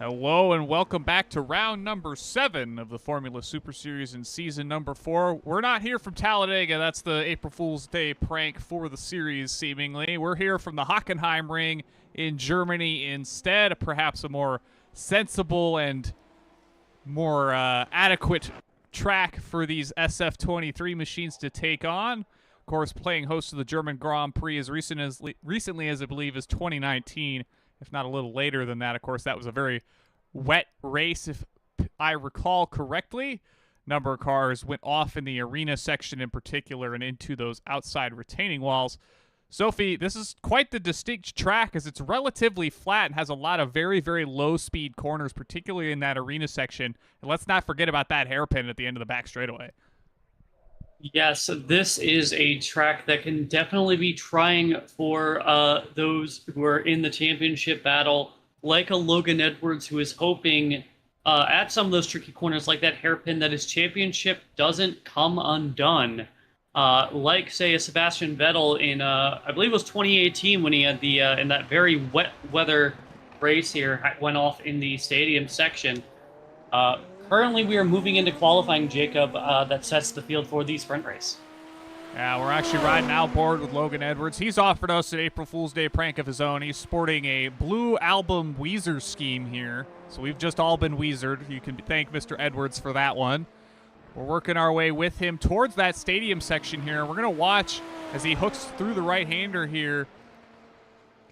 Hello and welcome back to round number 7 of the Formula Super Series in season number 4. We're not here from Talladega. That's the April Fool's Day prank for the series, seemingly. We're here from the Hockenheimring in Germany instead. Perhaps a more sensible and more adequate track for these SF23 machines to take on. Of course, playing host to the German Grand Prix as recently as I believe is 2019. If not a little later than that. Of course, that was a very wet race, if I recall correctly. Number of cars went off in the arena section in particular and into those outside retaining walls. Sophie, this is quite the distinct track as it's relatively flat and has a lot of very, very low-speed corners, particularly in that arena section. And let's not forget about that hairpin at the end of the back straightaway. Yes, this is a track that can definitely be trying for those who are in the championship battle, like a Logan Edwards who is hoping at some of those tricky corners like that hairpin that his championship doesn't come undone. Like, say, a Sebastian Vettel in, I believe it was 2018 when he had the, in that very wet weather race here, went off in the stadium section. Currently, we are moving into qualifying, Jacob, that sets the field for the sprint race. Yeah, we're actually riding outboard with Logan Edwards. He's offered us an April Fool's Day prank of his own. He's sporting a Blue Album Weezer scheme here. So we've just all been Weezered. You can thank Mr. Edwards for that one. We're working our way with him towards that stadium section here. We're going to watch as he hooks through the right-hander here.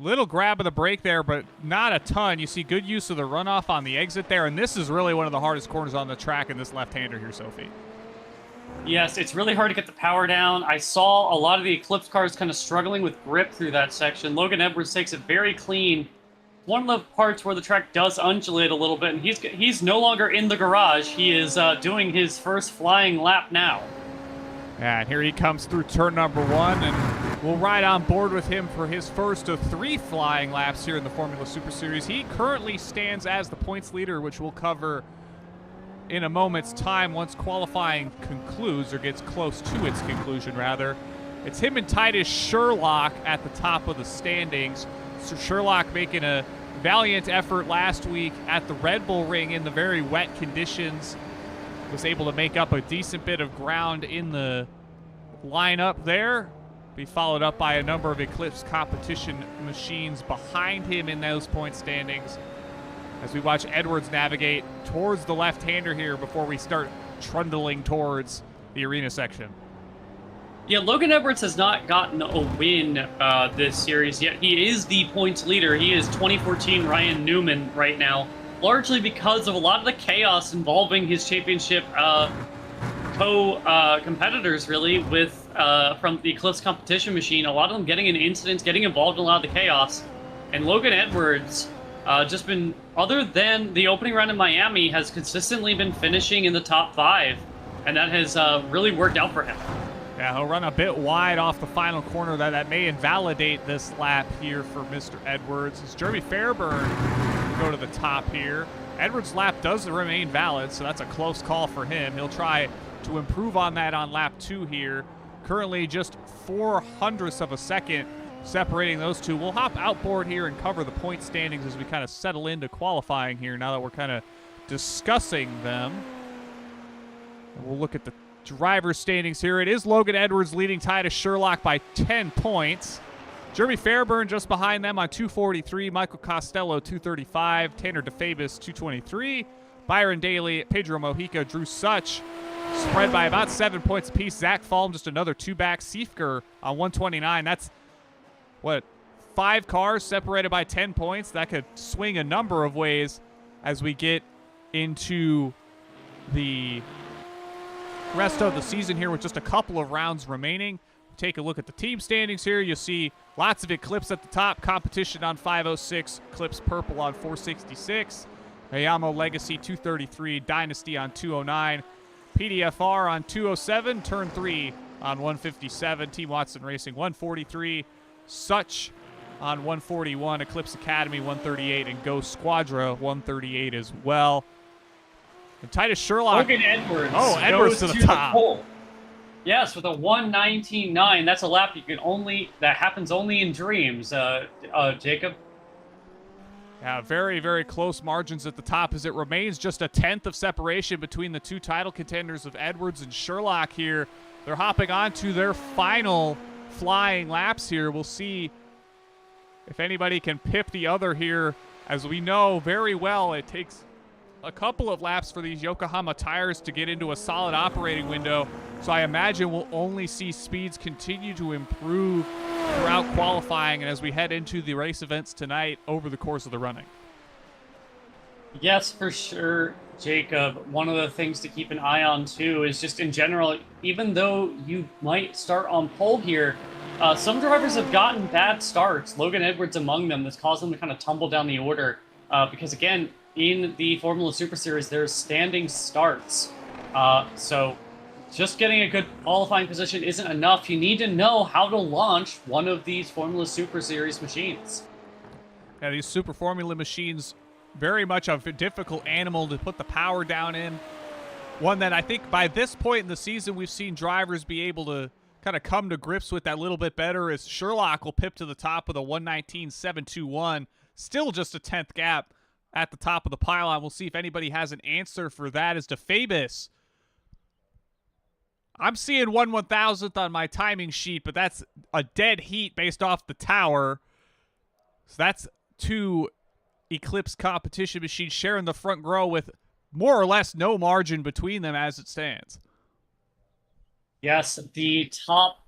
Little grab of the brake there, but not a ton. You see good use of the runoff on the exit there, and this is really one of the hardest corners on the track in this left-hander here, Sophie. Yes, it's really hard to get the power down. I saw a lot of the Eclipse cars kind of struggling with grip through that section. Logan Edwards takes it very clean. One of the parts where the track does undulate a little bit, and he's no longer in the garage. He is doing his first flying lap now. Yeah, and here he comes through turn number 1, and we'll ride on board with him for his first of 3 flying laps here in the Formula Super Series. He currently stands as the points leader, which we'll cover in a moment's time once qualifying concludes, or gets close to its conclusion, rather. It's him and Titus Sherlock at the top of the standings. So Sherlock making a valiant effort last week at the Red Bull Ring in the very wet conditions. Was able to make up a decent bit of ground in the lineup there. Be followed up by a number of Eclipse competition machines behind him in those point standings as we watch Edwards navigate towards the left-hander here before we start trundling towards the arena section. Yeah, Logan Edwards has not gotten a win this series yet. He is the points leader. He is 2014 Ryan Newman right now, largely because of a lot of the chaos involving his championship competitors, really, with from the Eclipse competition machine. A lot of them getting in incidents, getting involved in a lot of the chaos. And Logan Edwards, just been, other than the opening round in Miami, has consistently been finishing in the top 5. And that has really worked out for him. Yeah, he'll run a bit wide off the final corner. That may invalidate this lap here for Mr. Edwards. As Jeremy Fairburn go to the top here. Edwards' lap does remain valid, so that's a close call for him. He'll try to improve on that on lap 2 here. Currently just 0.04 of a second separating those two. We'll hop outboard here and cover the point standings as we kind of settle into qualifying here now that we're kind of discussing them. And we'll look at the driver's standings here. It is Logan Edwards leading Titus Sherlock by 10 points. Jeremy Fairburn just behind them on 243. Michael Costello, 235. Tanner DeFabis, 223. Byron Daly, Pedro Mojica, Drew Such spread by about 7 points apiece. Zach Falm, just another 2 back. Siefker on 129. That's, what, 5 cars separated by 10 points? That could swing a number of ways as we get into the rest of the season here with just a couple of rounds remaining. Take a look at the team standings here. You'll see lots of Eclipse at the top. Competition on 506. Eclipse Purple on 466. Hayamo Legacy 233. Dynasty on 209. PDFR on 207. Turn 3 on 157. Team Watson Racing 143. Such on 141. Eclipse Academy 138. And Go Squadra 138 as well. And Titus Sherlock. Logan Edwards. Oh, Edwards goes to the top. pole. Yes, with a 119.9. That's a lap that happens only in dreams, Jacob. Yeah, very, very close margins at the top as it remains just a tenth of separation between the two title contenders of Edwards and Sherlock here. They're hopping on to their final flying laps here. We'll see if anybody can pip the other here. As we know very well, it takes a couple of laps for these Yokohama tires to get into a solid operating window. So I imagine we'll only see speeds continue to improve throughout qualifying and as we head into the race events tonight over the course of the running. Yes, for sure, Jacob. One of the things to keep an eye on, too, is just in general, even though you might start on pole here, some drivers have gotten bad starts, Logan Edwards among them, that's caused them to kind of tumble down the order. Because, again, in the Formula Super Series, there's standing starts. So just getting a good qualifying position isn't enough. You need to know how to launch one of these Formula Super Series machines. Yeah, these Super Formula machines, very much a difficult animal to put the power down in. One that I think by this point in the season, we've seen drivers be able to kind of come to grips with that a little bit better, as Sherlock will pip to the top with a 1:19.721. Still just a 10th gap at the top of the pylon. We'll see if anybody has an answer for that. As DeFabus, I'm seeing 1/1000th on my timing sheet, but that's a dead heat based off the tower. So that's two Eclipse competition machines sharing the front row with more or less no margin between them as it stands. Yes, the top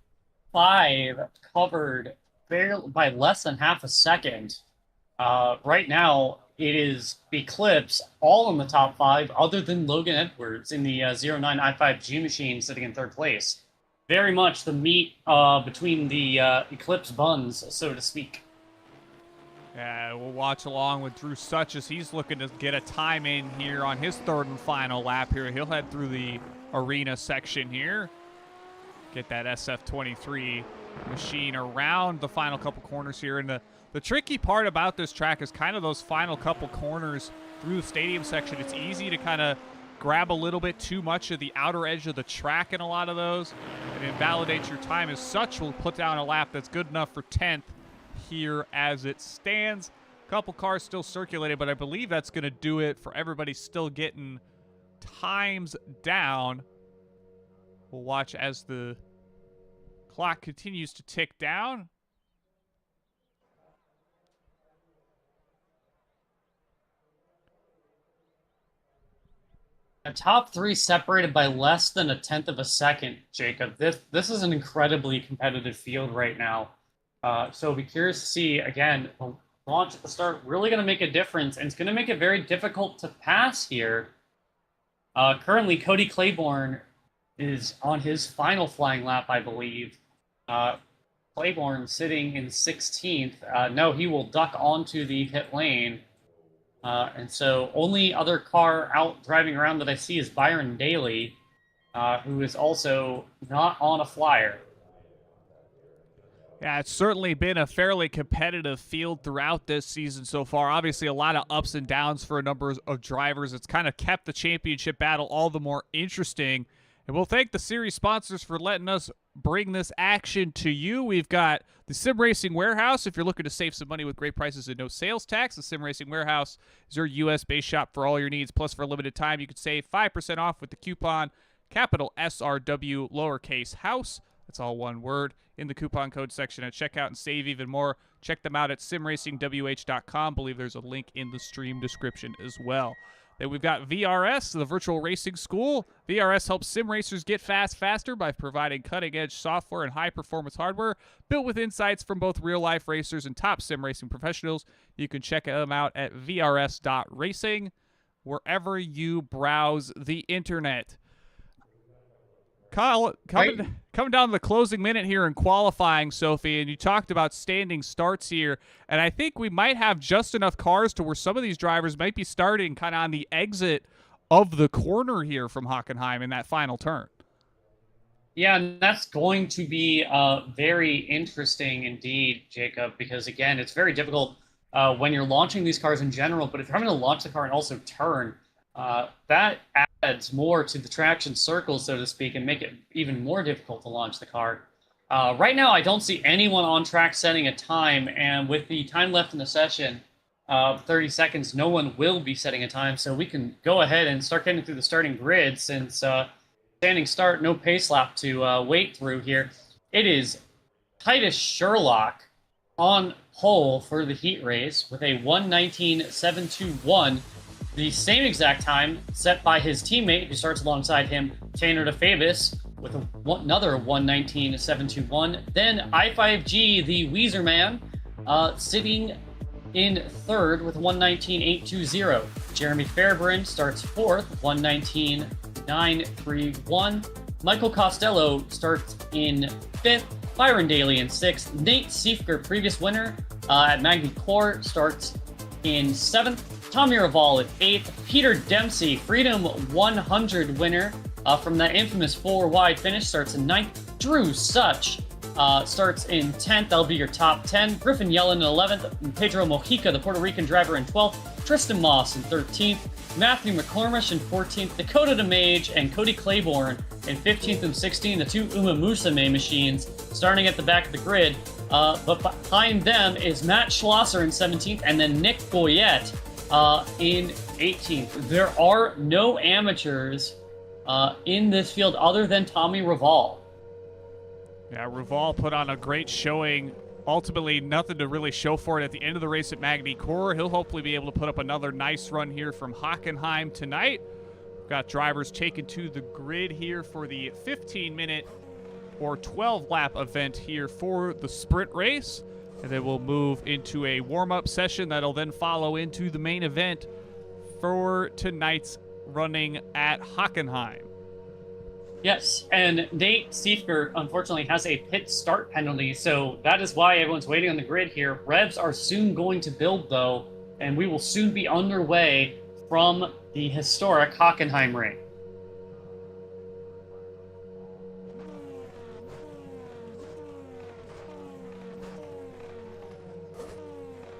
5 covered by less than half a second. Right now, it is Eclipse all in the top 5, other than Logan Edwards in the 09 i5G machine sitting in 3rd place. Very much the meat between the Eclipse buns, so to speak. Yeah, we'll watch along with Drew Such as he's looking to get a time in here on his 3rd and final lap here. He'll head through the arena section here. Get that SF23 machine around the final couple corners here. And the tricky part about this track is kind of those final couple corners through the stadium section. It's easy to kind of grab a little bit too much of the outer edge of the track in a lot of those and invalidate your time. As Such will put down a lap that's good enough for 10th here as it stands. A couple cars still circulating, but I believe that's going to do it for everybody still getting times down. We'll watch as the clock continues to tick down. The top 3 separated by less than a 10th of a second, Jacob. This is an incredibly competitive field right now. So be curious to see, again, the launch at the start really going to make a difference, and it's going to make it very difficult to pass here. Currently, Cody Claiborne is on his final flying lap, I believe. Claiborne sitting in 16th. No, he will duck onto the pit lane. And so only other car out driving around that I see is Byron Daly, who is also not on a flyer. Yeah, it's certainly been a fairly competitive field throughout this season so far. Obviously, a lot of ups and downs for a number of drivers. It's kind of kept the championship battle all the more interesting. And we'll thank the series sponsors for letting us bring this action to you. We've got the Sim Racing Warehouse. If you're looking to save some money with great prices and no sales tax, the Sim Racing Warehouse is your U.S.-based shop for all your needs. Plus, for a limited time, you can save 5% off with the coupon capital SRW lowercase house. That's all one word in the coupon code section at checkout and save even more. Check them out at simracingwh.com. Believe there's a link in the stream description as well. Then we've got VRS, the virtual racing school. VRS helps sim racers get faster by providing cutting-edge software and high-performance hardware built with insights from both real-life racers and top sim racing professionals. You can check them out at vrs.racing, wherever you browse the internet. Kyle, coming down to the closing minute here in qualifying, Sophie, and you talked about standing starts here, and I think we might have just enough cars to where some of these drivers might be starting kind of on the exit of the corner here from Hockenheim in that final turn. Yeah, and that's going to be very interesting indeed, Jacob, because, again, it's very difficult when you're launching these cars in general, but if you're having to launch the car and also turn, that adds more to the traction circle, so to speak, and make it even more difficult to launch the car. Right now, I don't see anyone on track setting a time, and with the time left in the session, 30 seconds, no one will be setting a time, so we can go ahead and start getting through the starting grid since standing start, no pace lap to wait through here. It is Titus Sherlock on pole for the heat race with a 1:19.721, the same exact time set by his teammate who starts alongside him, Tanner DeFavis, with another 1:19.721. Then I5G, the Weezer man, sitting in third with 1:19.820. Jeremy Fairburn starts fourth, 1:19.931. Michael Costello starts in fifth. Byron Daly in sixth. Nate Siefker, previous winner at Magny Core, starts in seventh. Tommy Raval at eighth. Peter Dempsey, Freedom 100 winner from that infamous four-wide finish, starts in ninth. Drew Such starts in 10th. That'll be your top 10. Griffin Yellen in 11th. Pedro Mojica, the Puerto Rican driver, in 12th. Tristan Moss in 13th. Matthew McCormish in 14th. Dakota DeMage and Cody Claiborne in 15th and 16th. The two Uma Musume machines starting at the back of the grid. But behind them is Matt Schlosser in 17th and then Nick Goyette in 18th. There are no amateurs in this field other than Tommy Raval. Yeah, Raval put on a great showing. Ultimately, nothing to really show for it at the end of the race at Magny Core. He'll hopefully be able to put up another nice run here from Hockenheim tonight. We've got drivers taken to the grid here for the 15-minute or 12-lap event here for the sprint race. And then we'll move into a warm-up session that'll then follow into the main event for tonight's running at Hockenheim. Yes, and Nate Siefker, unfortunately, has a pit start penalty, so that is why everyone's waiting on the grid here. Revs are soon going to build, though, and we will soon be underway from the historic Hockenheimring.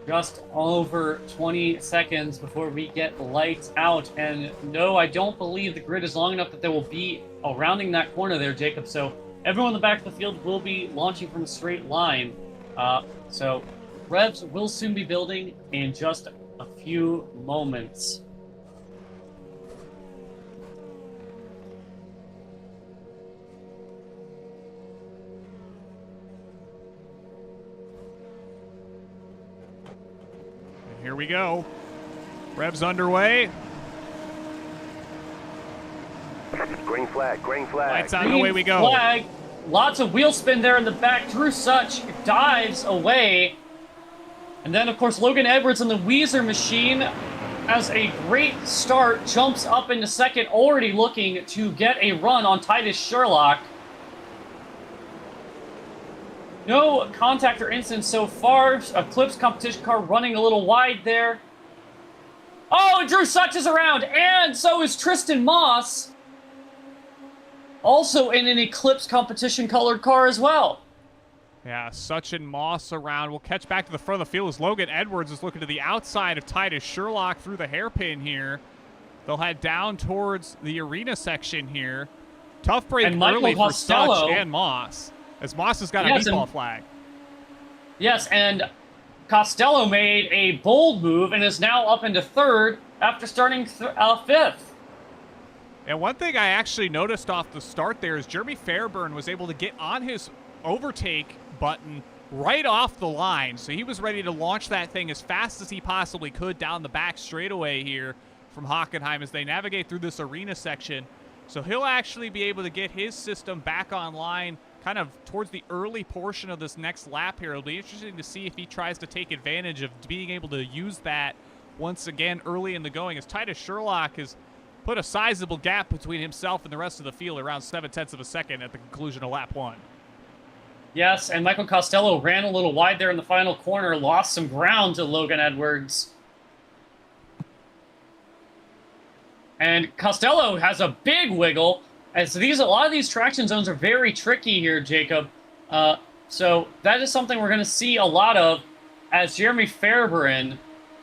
Just over 20 seconds before we get lights out. And no, I don't believe the grid is long enough that there will be a rounding that corner there, Jacob. So everyone in the back of the field will be launching from a straight line. So revs will soon be building in just a few moments. Here we go. Revs underway. Green flag, green flag. Lights out and away we go. Flag. Lots of wheel spin there in the back. Drew Such dives away. And then, of course, Logan Edwards in the Weezer machine has a great start. Jumps up into second, already looking to get a run on Titus Sherlock. No contact or incidents so far. A Clips competition car running a little wide there. Oh, and Drew Such is around, and so is Tristan Moss. Also in an Eclipse competition colored car as well. Yeah, Such and Moss around. We'll catch back to the front of the field as Logan Edwards is looking to the outside of Titus Sherlock through the hairpin here. They'll head down towards the arena section here. Tough break And early Michael for Such Costello, and Moss, as Moss has got a Yes, meatball flag. Yes, and Costello made a bold move and is now up into third after starting fifth. And one thing I actually noticed off the start there is Jeremy Fairburn was able to get on his overtake button right off the line. So he was ready to launch that thing as fast as he possibly could down the back straightaway here from Hockenheim as they navigate through this arena section. So he'll actually be able to get his system back online kind of towards the early portion of this next lap here. It'll be interesting to see if he tries to take advantage of being able to use that once again early in the going, as Titus Sherlock has put a sizable gap between himself and the rest of the field, around 0.7 of a second at the conclusion of lap one. Yes, and Michael Costello ran a little wide there in the final corner, lost some ground to Logan Edwards. And Costello has a big wiggle, as a lot of these traction zones are very tricky here, Jacob. So that is something we're going to see a lot of as Jeremy Fairburn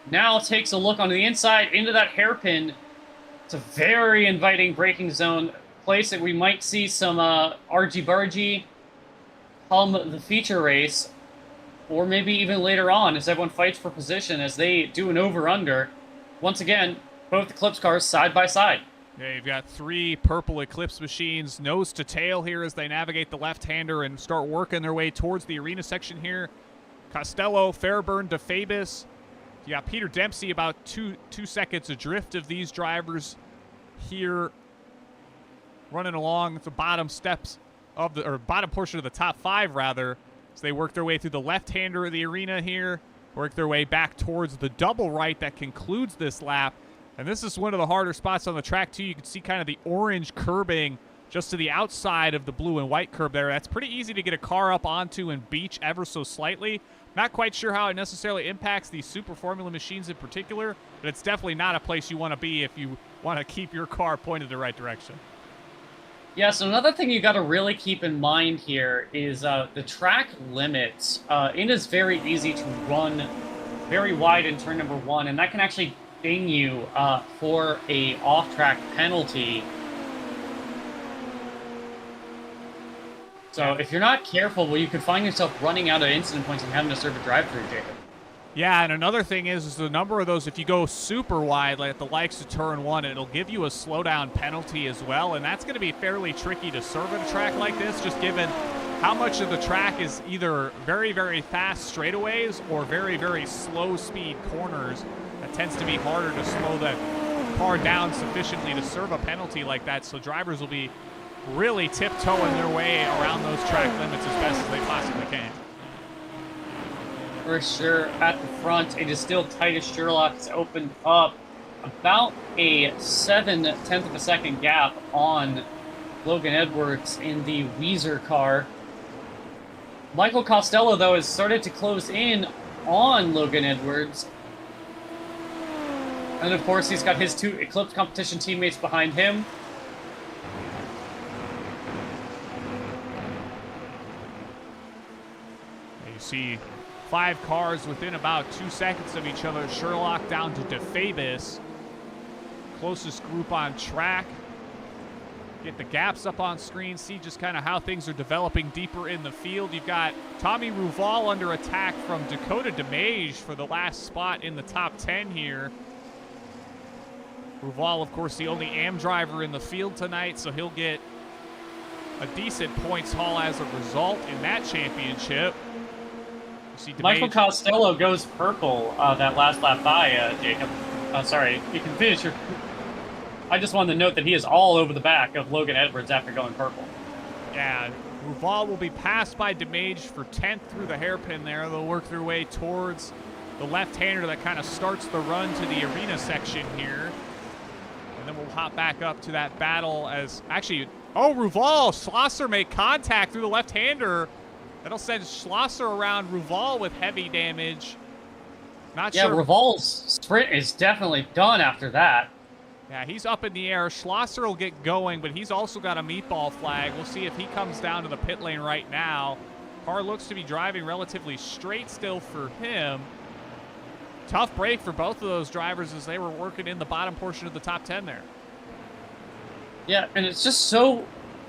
now takes a look on the inside into that hairpin. It's a very inviting braking zone, place that we might see some argy-bargy come the feature race. or maybe even later on as everyone fights for position as they do an over-under. Once again, both Eclipse cars side by side. Yeah, you've got 3 purple Eclipse machines nose to tail here as they navigate the left-hander and start working their way towards the arena section here. Costello, Fairburn, DeFabis. You got Peter Dempsey about two seconds adrift of these drivers here, running along the bottom steps of the, or bottom portion of the top 5 rather, as they work their way through the left-hander of the arena here, work their way back towards the double right that concludes this lap. And this is one of the harder spots on the track too. You can see kind of the orange curbing just to the outside of the blue and white curb there. That's pretty easy to get a car up onto and beach ever so slightly. Not quite sure how it necessarily impacts these Super Formula machines in particular, but it's definitely not a place you want to be if you want to keep your car pointed the right direction. Yeah, so another thing you got to really keep in mind here is the track limits. It is very easy to run very wide in turn number 1, and that can actually ding you for a off-track penalty. So if you're not careful, well, you could find yourself running out of incident points and having to serve a drive-through, Jacob. Yeah, and another thing is the number of those, if you go super wide, like at the likes of turn 1, it'll give you a slowdown penalty as well, and that's going to be fairly tricky to serve at a track like this, just given how much of the track is either very, very fast straightaways or very, very slow speed corners. That tends to be harder to slow that car down sufficiently to serve a penalty like that, so drivers will be really tiptoeing their way around those track limits as best as they possibly can. For sure, at the front, it is still tight as Sherlock. It's opened up about a 0.7 of a second gap on Logan Edwards in the Weezer car. Michael Costello, though, has started to close in on Logan Edwards. And, of course, he's got his 2 Eclipse competition teammates behind him. You see 5 cars within about 2 seconds of each other. Sherlock down to DeFabis. Closest group on track. Get the gaps up on screen, see just kind of how things are developing deeper in the field. You've got Tommy Ruval under attack from Dakota DeMage for the last spot in the top 10 here. Ruval, of course, the only AM driver in the field tonight, so he'll get a decent points haul as a result in that championship. Michael Costello goes purple that last lap by, Jacob. Sorry, you can finish your... I just wanted to note that he is all over the back of Logan Edwards after going purple. Yeah, Ruval will be passed by DeMage for 10th through the hairpin there. They'll work their way towards the left-hander that kind of starts the run to the arena section here. And then we'll hop back up to that battle as... Actually, oh, Ruval! Schlosser made contact through the left-hander. That'll send Schlosser around Ruval with heavy damage. Not sure. Yeah, Ruval's sprint is definitely done after that. Yeah, he's up in the air. Schlosser will get going, but he's also got a meatball flag. We'll see if he comes down to the pit lane right now. Car looks to be driving relatively straight still for him. Tough break for both of those drivers as they were working in the bottom portion of the top 10 there. Yeah, and it's just so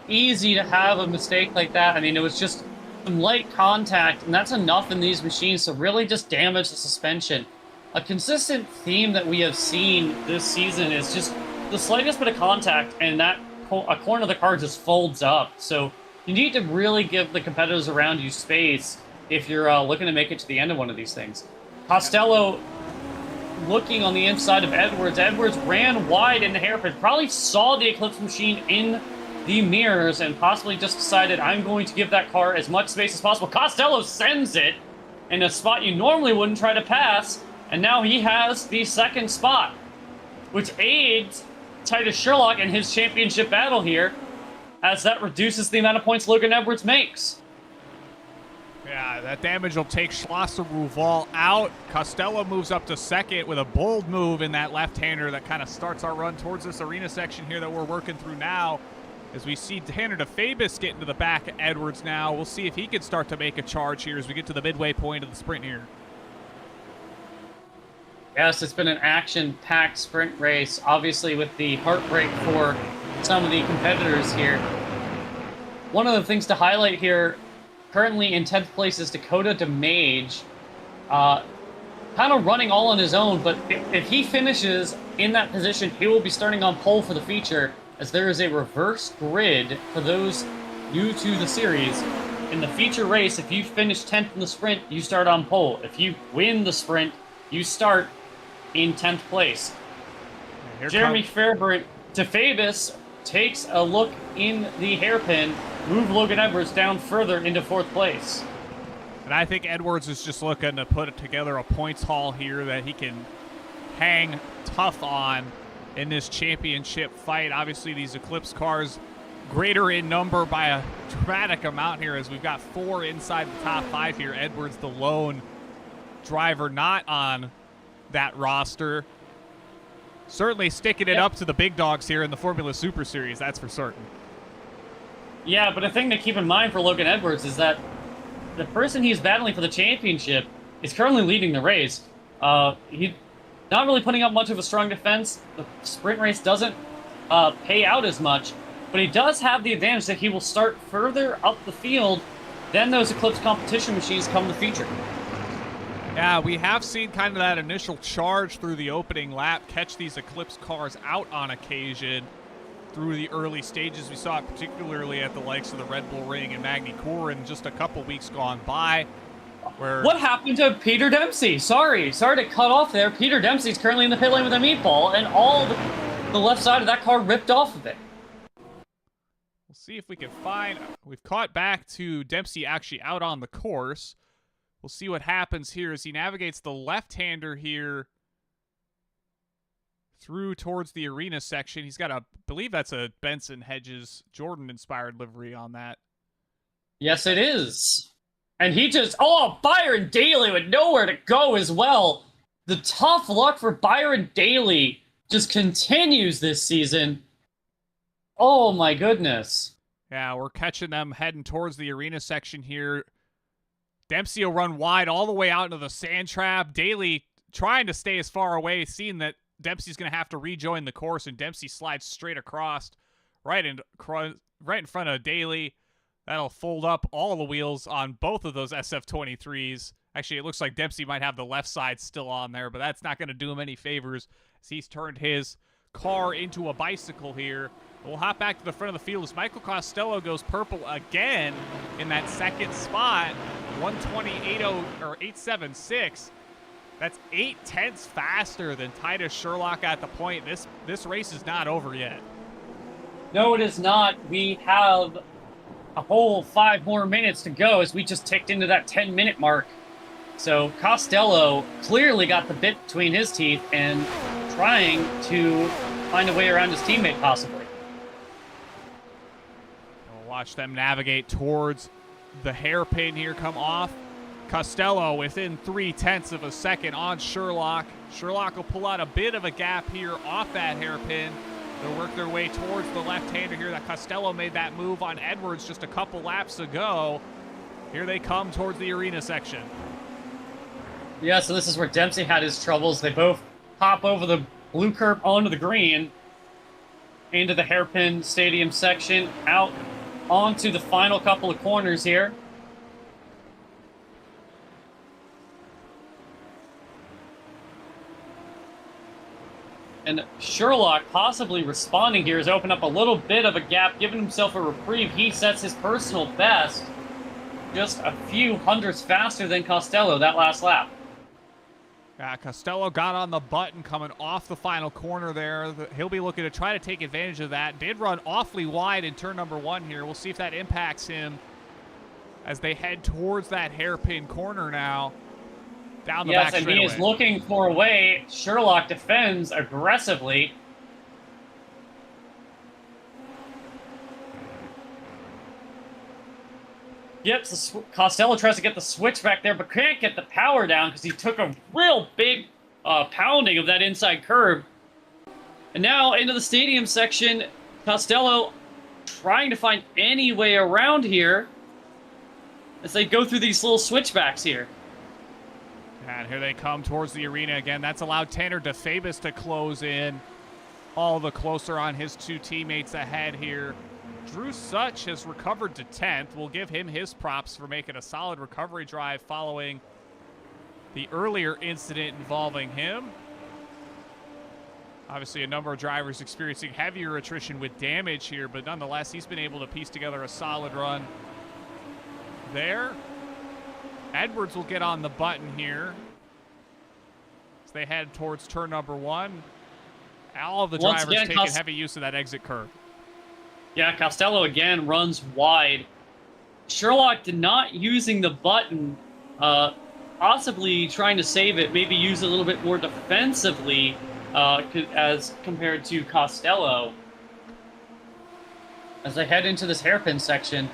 easy to have a mistake like that. I mean, it was just some light contact, and that's enough in these machines to really just damage the suspension. A consistent theme that we have seen this season is just the slightest bit of contact, and that a corner of the car just folds up. So you need to really give the competitors around you space if you're looking to make it to the end of one of these things. Costello looking on the inside of Edwards. Edwards ran wide in the hairpin, probably saw the Eclipse machine in the mirrors and possibly just decided, I'm going to give that car as much space as possible. Costello sends it in a spot you normally wouldn't try to pass, and now he has the second spot, which aids Titus Sherlock in his championship battle here, as that reduces the amount of points Logan Edwards makes. Yeah, that damage will take Schlosser Ruval out. Costello moves up to second with a bold move in that left-hander that kind of starts our run towards this arena section here that we're working through now. As we see Tanner DeFabis get into the back of Edwards now. We'll see if he can start to make a charge here as we get to the midway point of the sprint here. Yes, it's been an action-packed sprint race, obviously with the heartbreak for some of the competitors here. One of the things to highlight here, currently in 10th place is Dakota DeMage. Kind of running all on his own, but if he finishes in that position, he will be starting on pole for the feature, as there is a reverse grid for those new to the series. In the feature race, if you finish 10th in the sprint, you start on pole. If you win the sprint, you start in 10th place. Jeremy Fairburn, DeFabis takes a look in the hairpin, move Logan Edwards down further into 4th place. And I think Edwards is just looking to put together a points haul here that he can hang tough on in this championship fight. Obviously, these Eclipse cars greater in number by a dramatic amount here, as we've got 4 inside the top 5 here. Edwards, the lone driver not on that roster. Certainly sticking it up to the big dogs here in the Formula Super Series, that's for certain. Yeah, but a thing to keep in mind for Logan Edwards is that the person he's battling for the championship is currently leading the race. He's not really putting up much of a strong defense. The sprint race doesn't pay out as much, but he does have the advantage that he will start further up the field than those Eclipse competition machines come to feature. Yeah, we have seen kind of that initial charge through the opening lap catch these Eclipse cars out on occasion through the early stages. We saw it particularly at the likes of the Red Bull Ring and Magny Corin just a couple weeks gone by. What happened to Peter Dempsey? Sorry to cut off there. Peter Dempsey's currently in the pit lane with a meatball, and all the left side of that car ripped off of it. We'll see if we can find... We've caught back to Dempsey actually out on the course. We'll see what happens here as he navigates the left-hander here through towards the arena section. He's got I believe that's a Benson Hedges Jordan-inspired livery on that. Yes, it is. And he just, Byron Daly with nowhere to go as well. The tough luck for Byron Daly just continues this season. Oh my goodness. Yeah, we're catching them heading towards the arena section here. Dempsey will run wide all the way out into the sand trap. Daly trying to stay as far away, seeing that Dempsey's going to have to rejoin the course, and Dempsey slides straight across right in front of Daly. That'll fold up all the wheels on both of those SF23s. Actually, it looks like Dempsey might have the left side still on there, but that's not going to do him any favors as he's turned his car into a bicycle here. We'll hop back to the front of the field as Michael Costello goes purple again in that second spot. 1:20.876. That's 0.8 faster than Titus Sherlock at the point. This race is not over yet. No, it is not. We have a whole 5 more minutes to go as we just ticked into that 10-minute mark. So Costello clearly got the bit between his teeth and trying to find a way around his teammate possibly. We'll watch them navigate towards the hairpin here, come off. Costello within 0.3 of a second on Sherlock. Sherlock will pull out a bit of a gap here off that hairpin. They'll work their way towards the left-hander here. That Costello made that move on Edwards just a couple laps ago. Here they come towards the arena section. Yeah, so this is where Dempsey had his troubles. They both hop over the blue curb onto the green, into the hairpin stadium section, out onto the final couple of corners here. And Sherlock possibly responding here has opened up a little bit of a gap, giving himself a reprieve. He sets his personal best just a few hundredths faster than Costello that last lap. Costello got on the button coming off the final corner there. He'll be looking to try to take advantage of that. Did run awfully wide in turn number 1 here. We'll see if that impacts him as they head towards that hairpin corner now. Down the back straightaway. Yes, and he is looking for a way. Sherlock defends aggressively. Costello tries to get the switch back there, but can't get the power down because he took a real big pounding of that inside curb. And now into the stadium section, Costello trying to find any way around here as they go through these little switchbacks here. And here they come towards the arena again. That's allowed Tanner DeFabis to close in all the closer on his 2 teammates ahead here. Drew Such has recovered to 10th. We'll give him his props for making a solid recovery drive following the earlier incident involving him. Obviously, a number of drivers experiencing heavier attrition with damage here, but nonetheless, he's been able to piece together a solid run there. Edwards will get on the button here as they head towards turn number 1. All of the drivers taking heavy use of that exit curve. Yeah, Costello again runs wide. Sherlock did not using the button, possibly trying to save it, maybe use it a little bit more defensively as compared to Costello. As they head into this hairpin section,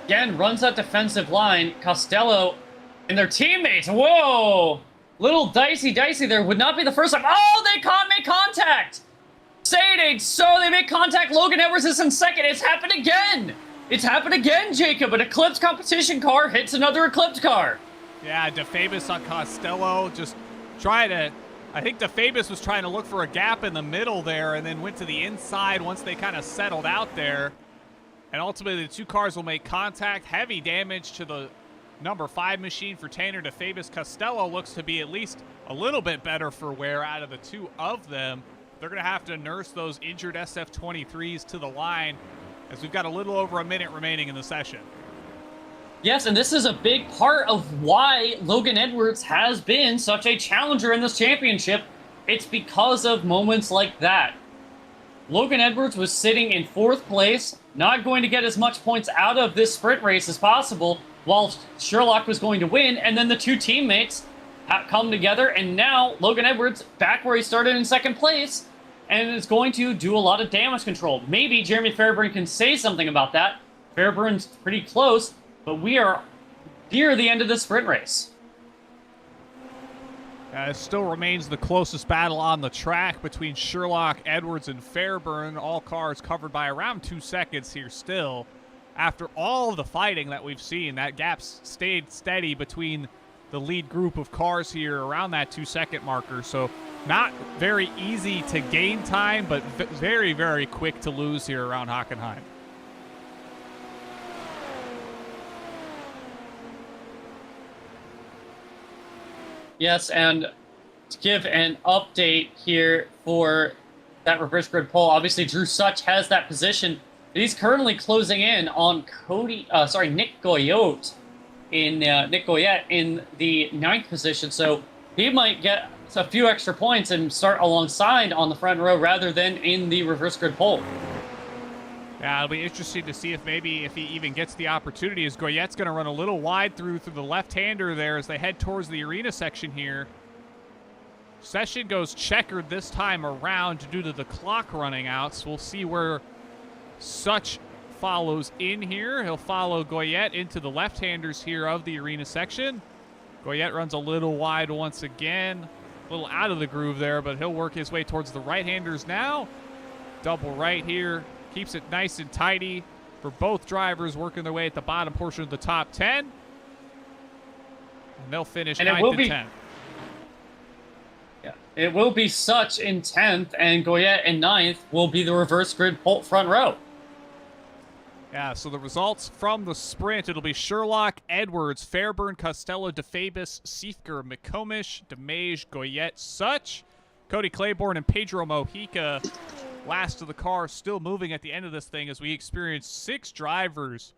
again, runs that defensive line. Costello and their teammates, whoa! Little dicey there. Would not be the first time. Oh, they made contact! They make contact. Logan Edwards is in second. It's happened again! It's happened again, Jacob. An Eclipse competition car hits another Eclipse car. Yeah, DeFabis on Costello just trying to... I think DeFabis was trying to look for a gap in the middle there and then went to the inside once they kind of settled out there. And ultimately, the two cars will make contact. Heavy damage to the number 5 machine for Tanner DeFabis. Costello looks to be at least a little bit better for wear out of the two of them. They're going to have to nurse those injured SF23s to the line as we've got a little over a minute remaining in the session. Yes, and this is a big part of why Logan Edwards has been such a challenger in this championship. It's because of moments like that. Logan Edwards was sitting in 4th place, not going to get as much points out of this sprint race as possible, while Sherlock was going to win, and then the two teammates come together, and now Logan Edwards back where he started in 2nd place, and is going to do a lot of damage control. Maybe Jeremy Fairburn can say something about that. Fairburn's pretty close, but we are near the end of the sprint race. It still remains the closest battle on the track between Sherlock, Edwards, and Fairburn. All cars covered by around 2 seconds here still. After all of the fighting that we've seen, that gap's stayed steady between the lead group of cars here around that 2-second marker. So not very easy to gain time, but very, very quick to lose here around Hockenheim. Yes, and to give an update here for that reverse grid pole, obviously Drew Such has that position. He's currently closing in on Nick Goyette in the 9th position, so he might get a few extra points and start alongside on the front row rather than in the reverse grid pole. Yeah, it'll be interesting to see if he even gets the opportunity, as Goyette's going to run a little wide through the left-hander there as they head towards the arena section here. Session goes checkered this time around due to the clock running out, so we'll see where Such follows in here. He'll follow Goyette into the left-handers here of the arena section. Goyette runs a little wide once again. A little out of the groove there, but he'll work his way towards the right-handers now. Double right here. Keeps it nice and tidy for both drivers working their way at the bottom portion of the top 10. And they'll finish 9th and 10th. Yeah, it will be Such in 10th, and Goyette in 9th will be the reverse grid front row. Yeah, so the results from the sprint, it'll be Sherlock, Edwards, Fairburn, Costello, DeFabis, Siefker, McComish, DeMage, Goyette, Such, Cody Claiborne, and Pedro Mojica. Last of the car still moving at the end of this thing as we experience 6 drivers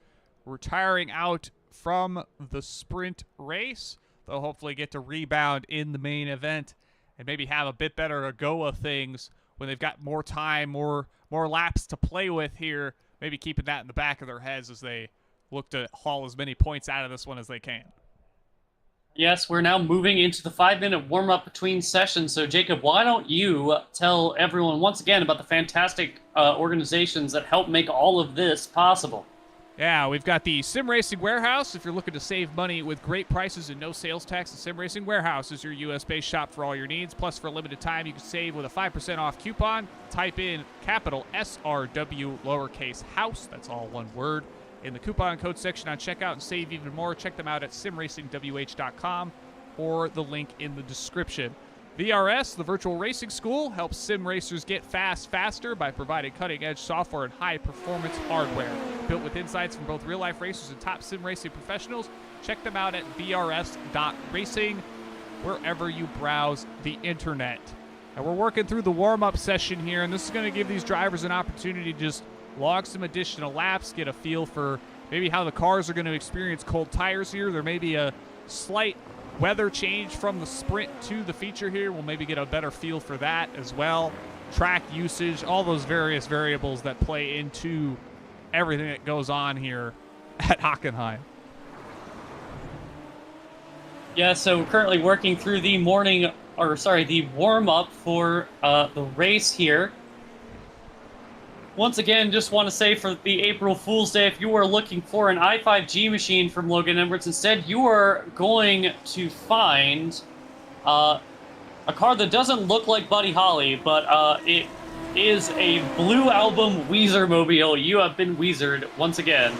retiring out from the sprint race. They'll hopefully get to rebound in the main event and maybe have a bit better go of things when they've got more time, more laps to play with here. Maybe keeping that in the back of their heads as they look to haul as many points out of this one as they can. Yes, we're now moving into the 5-minute warm-up between sessions. So, Jacob, why don't you tell everyone once again about the fantastic organizations that help make all of this possible? Yeah, we've got the Sim Racing Warehouse. If you're looking to save money with great prices and no sales tax, the Sim Racing Warehouse is your US-based shop for all your needs. Plus, for a limited time, you can save with a 5% off coupon. Type in capital SRW lowercase house. That's all one word. In the coupon code section on checkout and save even more. Check them out at simracingwh.com or the link in the description. VRS, the virtual racing school, helps sim racers get fast faster by providing cutting-edge software and high-performance hardware. Built with insights from both real-life racers and top sim racing professionals, check them out at vrs.racing, wherever you browse the internet. And we're working through the warm-up session here, and this is going to give these drivers an opportunity to just log some additional laps, get a feel for maybe how the cars are going to experience cold tires here. There may be a slight weather change from the sprint to the feature here. We'll maybe get a better feel for that as well. Track usage, all those various variables that play into everything that goes on here at Hockenheim. Yeah, so we're currently working through the the warm-up for the race here. Once again, just want to say for the April Fool's Day, if you are looking for an i5G machine from Logan Edwards, instead you are going to find a car that doesn't look like Buddy Holly, but it is a Blue Album Weezer mobile. You have been Weezered once again.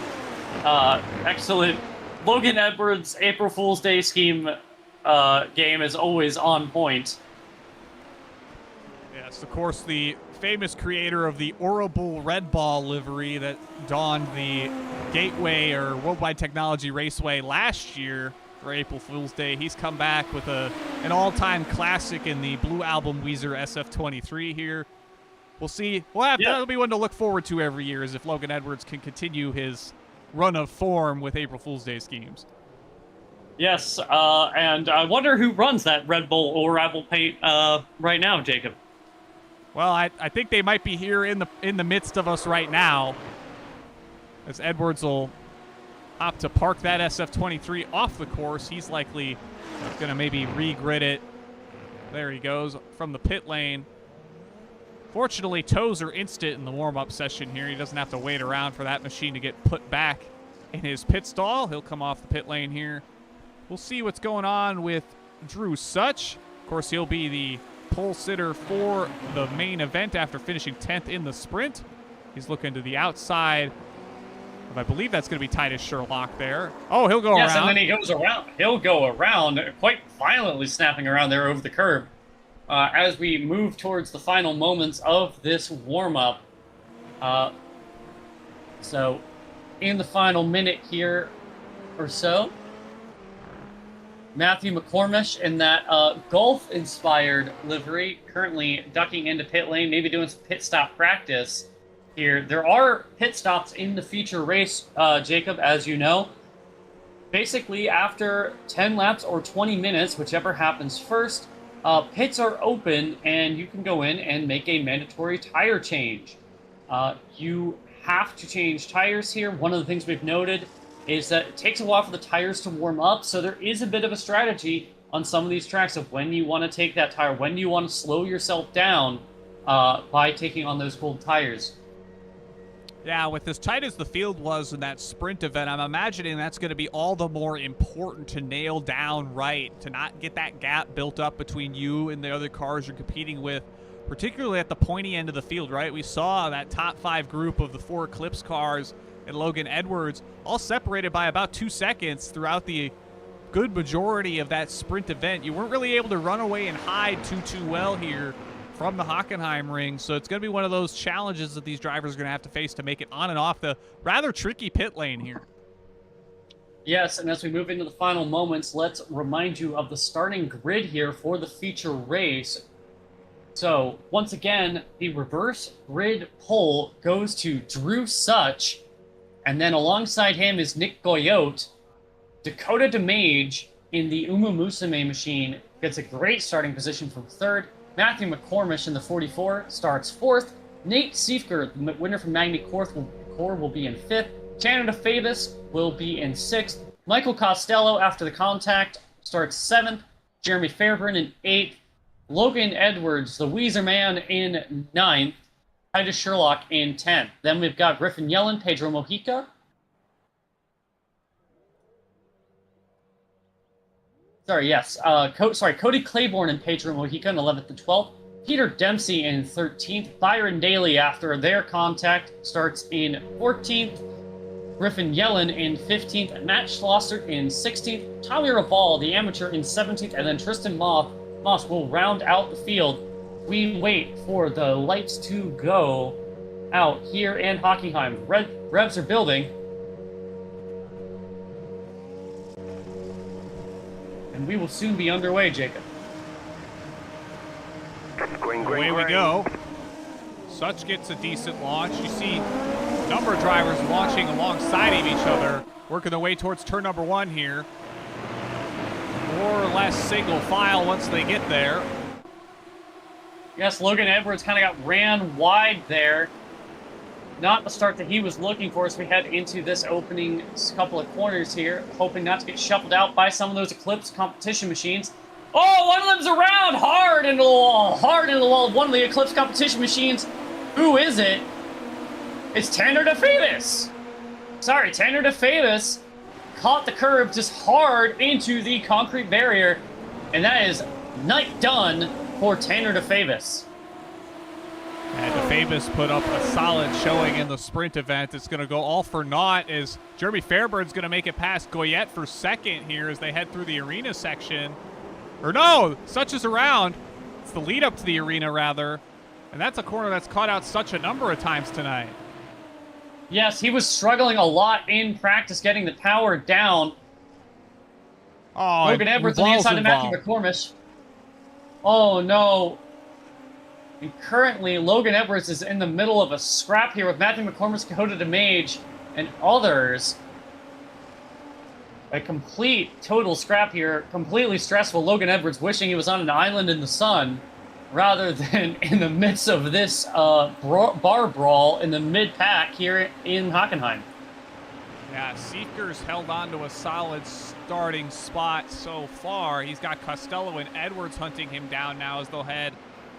Excellent. Logan Edwards' April Fool's Day scheme game is always on point. Yes, of course, the famous creator of the Orable Red Ball livery that donned the Gateway or Worldwide Technology Raceway last year for April Fool's Day. He's come back with an all-time classic in the Blue Album Weezer SF23 here. We'll see. That'll be one to look forward to every year, as if Logan Edwards can continue his run of form with April Fool's Day schemes. Yes, and I wonder who runs that Red Bull Orable paint right now, Jacob. Well, I think they might be here in the midst of us right now, as Edwards will opt to park that SF23 off the course. He's likely going to maybe re-grid it. There he goes from the pit lane. Fortunately, toes are instant in the warm-up session here. He doesn't have to wait around for that machine to get put back in his pit stall. He'll come off the pit lane here. We'll see what's going on with Drew Such. Of course, he'll be the pole sitter for the main event after finishing 10th in the sprint. He's looking to the outside. I believe that's going to be Titus Sherlock there. Oh, he'll go around. Yes, and then he goes around. He'll go around, quite violently snapping around there over the curb. As we move towards the final moments of this warm-up. So, in the final minute here or so, Matthew McCormish in that golf-inspired livery, currently ducking into pit lane, maybe doing some pit stop practice here. There are pit stops in the feature race, Jacob, as you know. Basically, after 10 laps or 20 minutes, whichever happens first, pits are open, and you can go in and make a mandatory tire change. You have to change tires here. One of the things we've noted is that it takes a while for the tires to warm up, so there is a bit of a strategy on some of these tracks of when you want to take that tire, when you want to slow yourself down by taking on those cold tires. Yeah, with as tight as the field was in that sprint event, I'm imagining that's going to be all the more important to nail down right, to not get that gap built up between you and the other cars you're competing with, particularly at the pointy end of the field, right? We saw that top 5 group of the 4 Eclipse cars and Logan Edwards all separated by about 2 seconds throughout the good majority of that sprint event. You weren't really able to run away and hide too well here from the Hockenheimring, so it's going to be one of those challenges that these drivers are going to have to face to make it on and off the rather tricky pit lane here. Yes, and as we move into the final moments, let's remind you of the starting grid here for the feature race. So, once again, the reverse grid pole goes to Drew Such, and then alongside him is Nick Goyote. Dakota DeMage in the Umu Musume machine gets a great starting position from 3rd. Matthew McCormish in the 44 starts 4th. Nate Siefker, the winner from Magny Core, will be in 5th. Canada Favis will be in 6th. Michael Costello, after the contact, starts 7th. Jeremy Fairburn in 8th. Logan Edwards, the Weezer Man, in 9th. Titus Sherlock in 10th. Then we've got Griffin Yellen, Pedro Mojica. Cody Claiborne and Pedro Mojica in 11th and 12th. Peter Dempsey in 13th. Byron Daly, after their contact, starts in 14th. Griffin Yellen in 15th. Matt Schlosser in 16th. Tyler Raval, the amateur, in 17th. And then Tristan Moth Moss will round out the field. We wait for the lights to go out here in Hockenheim. Revs are building. And we will soon be underway, Jacob. Green, Away we go. Such gets a decent launch. You see a number of drivers launching alongside of each other, working their way towards turn number 1 here. More or less single file once they get there. Yes, Logan Edwards kind of got ran wide there. Not the start that he was looking for as we head into this opening couple of corners here, hoping not to get shuffled out by some of those Eclipse competition machines. Oh, one of them's around hard into the wall, one of the Eclipse competition machines. Who is it? It's Tanner DeFavis. Sorry, Tanner DeFavis caught the curb just hard into the concrete barrier, and that is night done for Tanner DeFavis. And DeFavis put up a solid showing in the sprint event. It's going to go all for naught as Jeremy Fairbairn's going to make it past Goyette for second here as they head through the arena section. Or no, Such is around. It's the lead up to the arena, rather. And that's a corner that's caught out Such a number of times tonight. Yes, he was struggling a lot in practice getting the power down. Oh, Logan Edwards on the inside of Matthew McCormish. Oh, no. And currently, Logan Edwards is in the middle of a scrap here with Matthew McCormick, Dakota DeMage, and others. A complete, total scrap here. Completely stressful. Logan Edwards wishing he was on an island in the sun rather than in the midst of this bar brawl in the mid-pack here in Hockenheim. Yeah, Seeker's held on to a solid starting spot so far. He's got Costello and Edwards hunting him down now as they'll head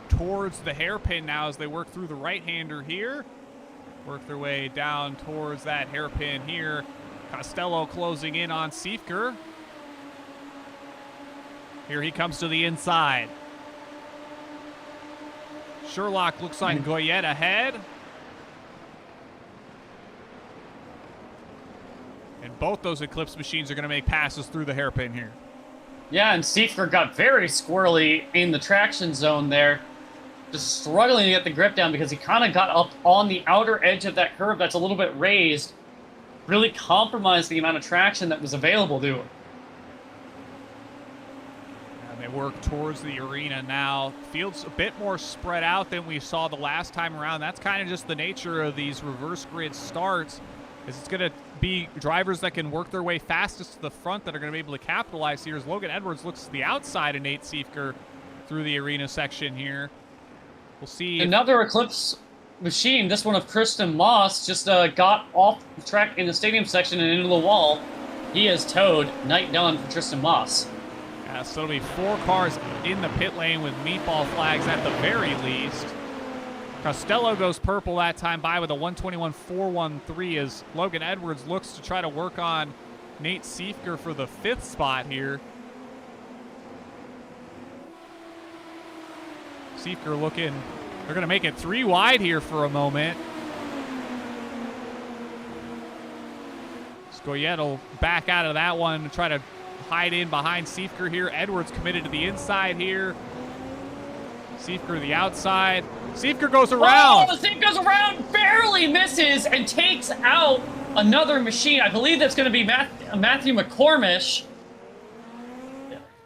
towards the hairpin now as they work through the right-hander here. Work their way down towards that hairpin here. Costello closing in on Seeker. Here he comes to the inside. Sherlock looks like Goyette ahead. And both those Eclipse machines are going to make passes through the hairpin here. Yeah, and Seeker got very squirrely in the traction zone there. Just struggling to get the grip down because he kind of got up on the outer edge of that curve that's a little bit raised. Really compromised the amount of traction that was available to him. And they work towards the arena now. Field's a bit more spread out than we saw the last time around. That's kind of just the nature of these reverse grid starts. Is it's going to be drivers that can work their way fastest to the front that are going to be able to capitalize here as Logan Edwards looks to the outside of Nate Seeker through the arena section here. We'll see. Another Eclipse machine, this one of Kristen Moss, just got off the track in the stadium section and into the wall. He is towed. Night done for Tristan Moss. Yeah, so it'll be 4 cars in the pit lane with meatball flags at the very least. Costello goes purple that time by with a 121.413 as Logan Edwards looks to try to work on Nate Seeker for the 5th spot here. Seeker looking, they're going to make it 3 wide here for a moment. Goyette will back out of that one and try to hide in behind Seeker here. Edwards committed to the inside here. Seeker the outside. Seeker goes around. Oh, Seeker goes around, barely misses, and takes out another machine. I believe that's going to be Matthew McCormish.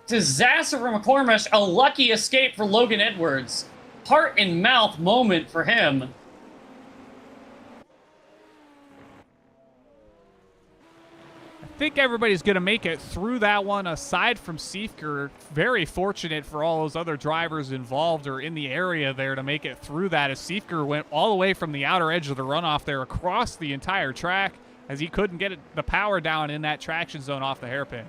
Disaster for McCormish. A lucky escape for Logan Edwards. Heart and mouth moment for him. I think everybody's going to make it through that one aside from Seeker. Very fortunate for all those other drivers involved or in the area there to make it through that as Seeker went all the way from the outer edge of the runoff there across the entire track as he couldn't get the power down in that traction zone off the hairpin.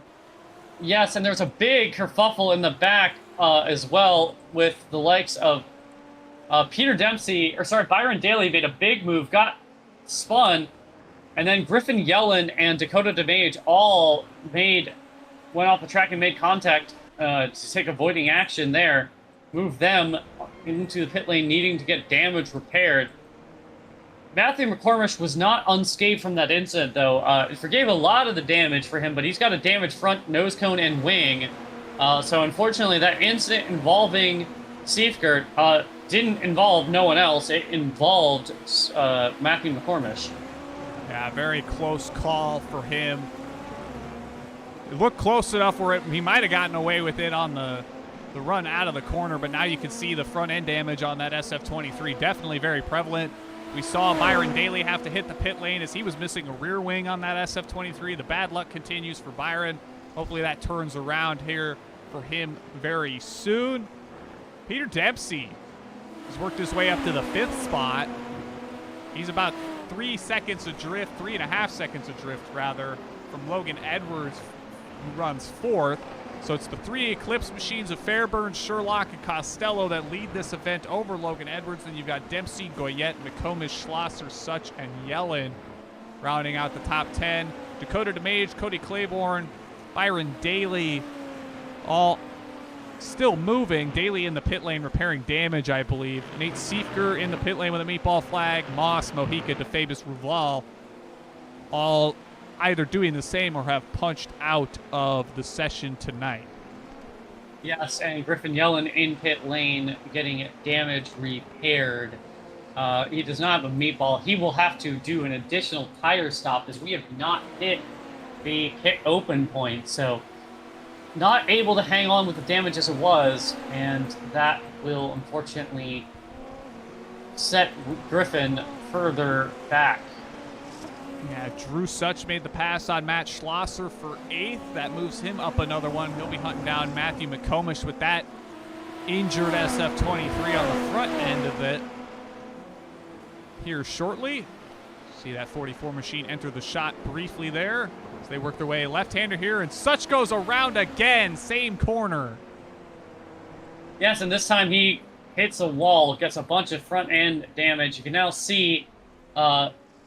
Yes, and there's a big kerfuffle in the back as well with the likes of Byron Daly made a big move, got spun, and then Griffin Yellen and Dakota DeMage all went off the track and made contact to take avoiding action there. Move them into the pit lane needing to get damage repaired. Matthew McCormish was not unscathed from that incident, though. It forgave a lot of the damage for him, but he's got a damaged front nose cone and wing. So unfortunately, that incident involving Seifert didn't involve no one else. It involved Matthew McCormish. Yeah, very close call for him. It looked close enough where he might have gotten away with it on the run out of the corner, but now you can see the front end damage on that SF23. Definitely very prevalent. We saw Byron Daly have to hit the pit lane as he was missing a rear wing on that SF23. The bad luck continues for Byron. Hopefully that turns around here for him very soon. Peter Dempsey has worked his way up to the 5th spot. He's about 3 seconds adrift, 3.5 seconds adrift rather, from Logan Edwards, who runs 4th. So it's the 3 Eclipse machines of Fairburn, Sherlock, and Costello that lead this event over Logan Edwards. Then you've got Dempsey, Goyette, McComish, Schlosser, Such, and Yellen rounding out the top 10. Dakota DeMage, Cody Claiborne, Byron Daly, all still moving. Daly in the pit lane repairing damage, I believe. Nate Siefker in the pit lane with a meatball flag. Moss, Mojica, DeFabus, Ruval, all either doing the same or have punched out of the session tonight. Yes, and Griffin Yellen in pit lane getting damage repaired. He does not have a meatball. He will have to do an additional tire stop as we have not hit the pit open point. So not able to hang on with the damage as it was, and that will unfortunately set Griffin further back. Yeah, Drew Such made the pass on Matt Schlosser for 8th. That moves him up another one. He'll be hunting down Matthew McComish with that injured SF23 on the front end of it here shortly. See that 44 machine enter the shot briefly there as they work their way left-hander here, and Such goes around again, same corner. Yes, and this time he hits a wall, gets a bunch of front-end damage. You can now see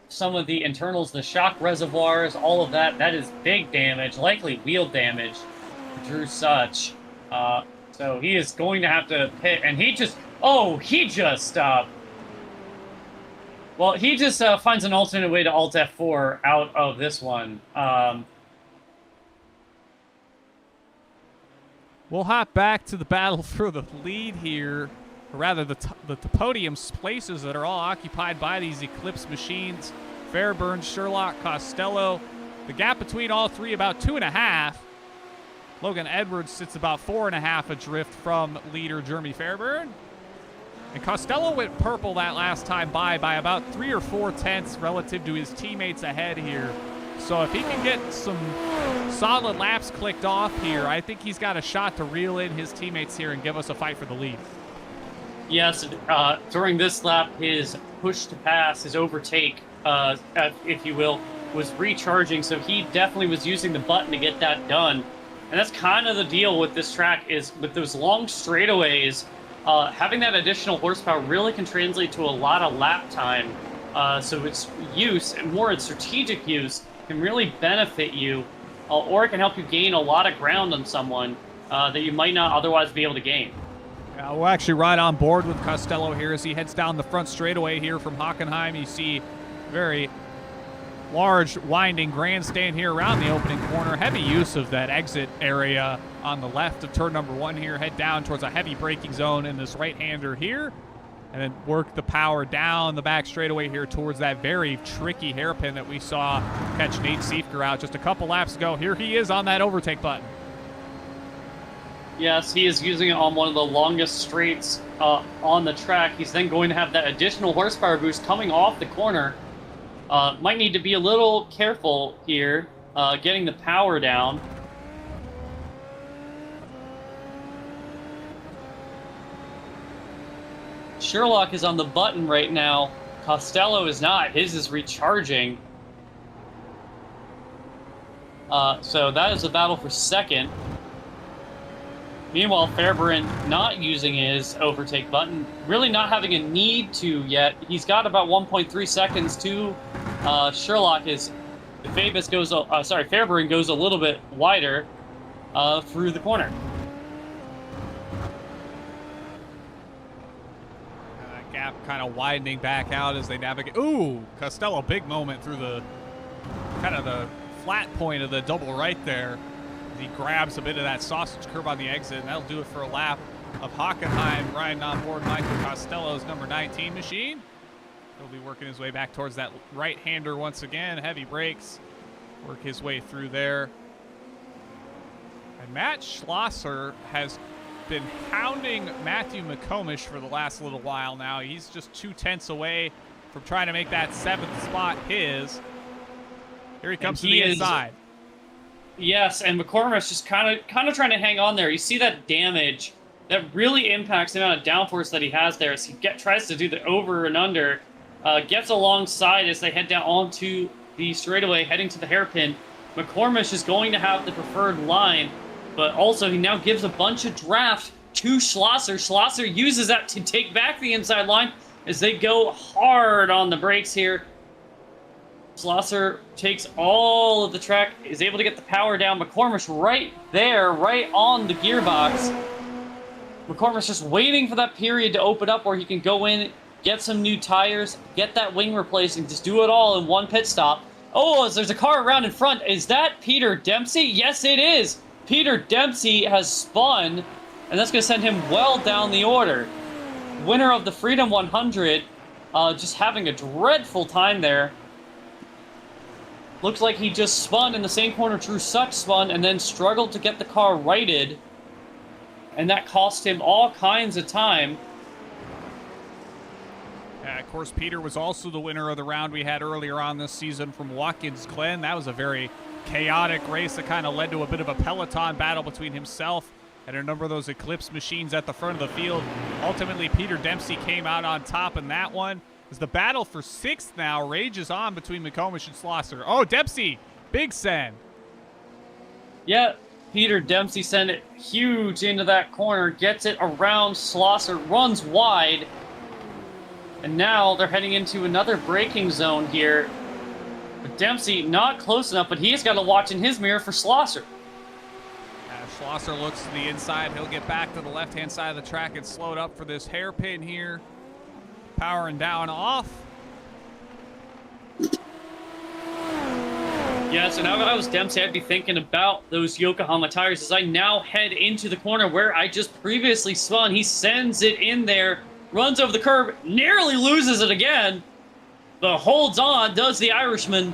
some of the internals, the shock reservoirs, all of that. That is big damage, likely wheel damage for Drew Such. So he is going to have to pit, and he just finds an alternate way to Alt F4 out of this one. We'll hop back to the battle for the lead here, or rather the podium places that are all occupied by these Eclipse machines. Fairburn, Sherlock, Costello. The gap between all three about 2.5. Logan Edwards sits about 4.5 adrift from leader Jeremy Fairburn. And Costello went purple that last time by about 3 or 4 tenths relative to his teammates ahead here. So if he can get some solid laps clicked off here, I think he's got a shot to reel in his teammates here and give us a fight for the lead. Yes, during this lap, his push to pass, his overtake, if you will, was recharging. So he definitely was using the button to get that done. And that's kind of the deal with this track, is with those long straightaways, having that additional horsepower really can translate to a lot of lap time. So its use, and more its strategic use, can really benefit you, or it can help you gain a lot of ground on someone that you might not otherwise be able to gain. Yeah, we're actually right on board with Costello here as he heads down the front straightaway here from Hockenheim. You see very large winding grandstand here around the opening corner. Heavy use of that exit area on the left of turn number 1 here. Head down towards a heavy braking zone in this right-hander here. And then work the power down the back straightaway here towards that very tricky hairpin that we saw catch Nate Siefker out just a couple laps ago. Here he is on that overtake button. Yes, he is using it on one of the longest straights on the track. He's then going to have that additional horsepower boost coming off the corner. Might need to be a little careful here, getting the power down. Sherlock is on the button right now. Costello is not. His is recharging. So that is a battle for second. Meanwhile, Fairburn not using his overtake button, really not having a need to yet. He's got about 1.3 seconds to Sherlock. Fairburn goes a little bit wider through the corner. That gap kind of widening back out as they navigate. Ooh, Costello, big moment through the kind of the flat point of the double right there. He grabs a bit of that sausage curb on the exit, and that'll do it for a lap of Hockenheim riding on board Michael Costello's number 19 machine. He'll be working his way back towards that right-hander once again. Heavy brakes. Work his way through there. And Matt Schlosser has been hounding Matthew McComish for the last little while now. He's just 2/10 away from trying to make that 7th spot his. Here he comes to the inside. Yes, and McCormick's just kind of trying to hang on there. You see that damage that really impacts the amount of downforce that he has there as he tries to do the over and under. Gets alongside as they head down onto the straightaway, heading to the hairpin. McCormick is going to have the preferred line, but also he now gives a bunch of draft to Schlosser. Schlosser uses that to take back the inside line as they go hard on the brakes here. Schlosser takes all of the track, is able to get the power down. McCormick right there, right on the gearbox. McCormick's just waiting for that period to open up where he can go in, get some new tires, get that wing replaced, and just do it all in one pit stop. Oh, there's a car around in front. Is that Peter Dempsey? Yes, it is. Peter Dempsey has spun, and that's going to send him well down the order. Winner of the Freedom 100, just having a dreadful time there. Looks like he just spun in the same corner Drew Suck spun and then struggled to get the car righted. And that cost him all kinds of time. Of course, Peter was also the winner of the round we had earlier on this season from Watkins Glen. That was a very chaotic race that kind of led to a bit of a peloton battle between himself and a number of those Eclipse machines at the front of the field. Ultimately, Peter Dempsey came out on top in that one. As the battle for 6th now rages on between McComish and Schlosser. Oh, Dempsey, big send. Yeah, Peter Dempsey sent it huge into that corner, gets it around Schlosser, runs wide. And now they're heading into another braking zone here. But Dempsey not close enough, but he's got to watch in his mirror for Schlosser. Schlosser looks to the inside. He'll get back to the left-hand side of the track and slow it up for this hairpin here. Powering down off. Yeah, so now if I was Dempsey, I'd be thinking about those Yokohama tires as I now head into the corner where I just previously spun. He sends it in there, runs over the curb, nearly loses it again, but holds on, does the Irishman.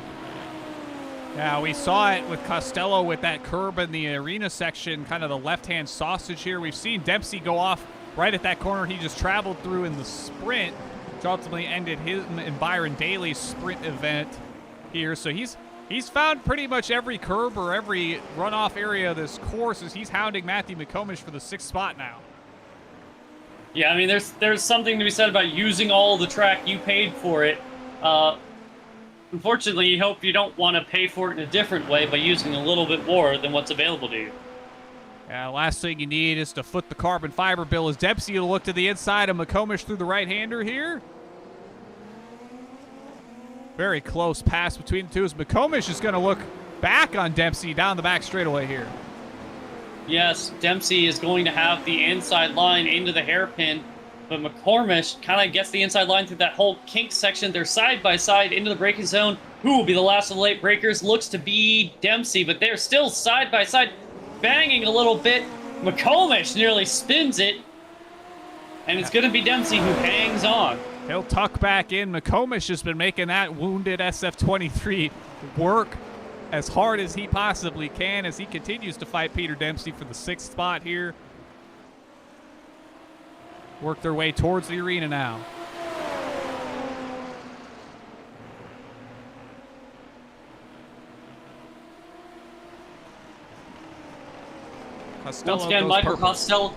Yeah, we saw it with Costello with that curb in the arena section, kind of the left-hand sausage here. We've seen Dempsey go off right at that corner he just traveled through in the sprint, which ultimately ended him and Byron Daly's sprint event here. So he's found pretty much every curb or every runoff area of this course as he's hounding Matthew McComish for the 6th spot now. Yeah, I mean, there's something to be said about using all the track you paid for it. Unfortunately, you hope you don't want to pay for it in a different way by using a little bit more than what's available to you. Yeah, last thing you need is to foot the carbon fiber bill as Dempsey will look to the inside of McComish through the right-hander here. Very close pass between the two as McComish is going to look back on Dempsey down the back straightaway here. Yes, Dempsey is going to have the inside line into the hairpin, but McCormick kind of gets the inside line through that whole kink section. They're side by side into the braking zone. Who will be the last of the late breakers? Looks to be Dempsey, but they're still side by side, banging a little bit. McCormick nearly spins it, and it's going to be Dempsey who hangs on. He'll tuck back in. McComish has been making that wounded SF-23 work as hard as he possibly can as he continues to fight Peter Dempsey for the 6th spot here. Work their way towards the arena now. Costello once again, goes Michael purple. Costello.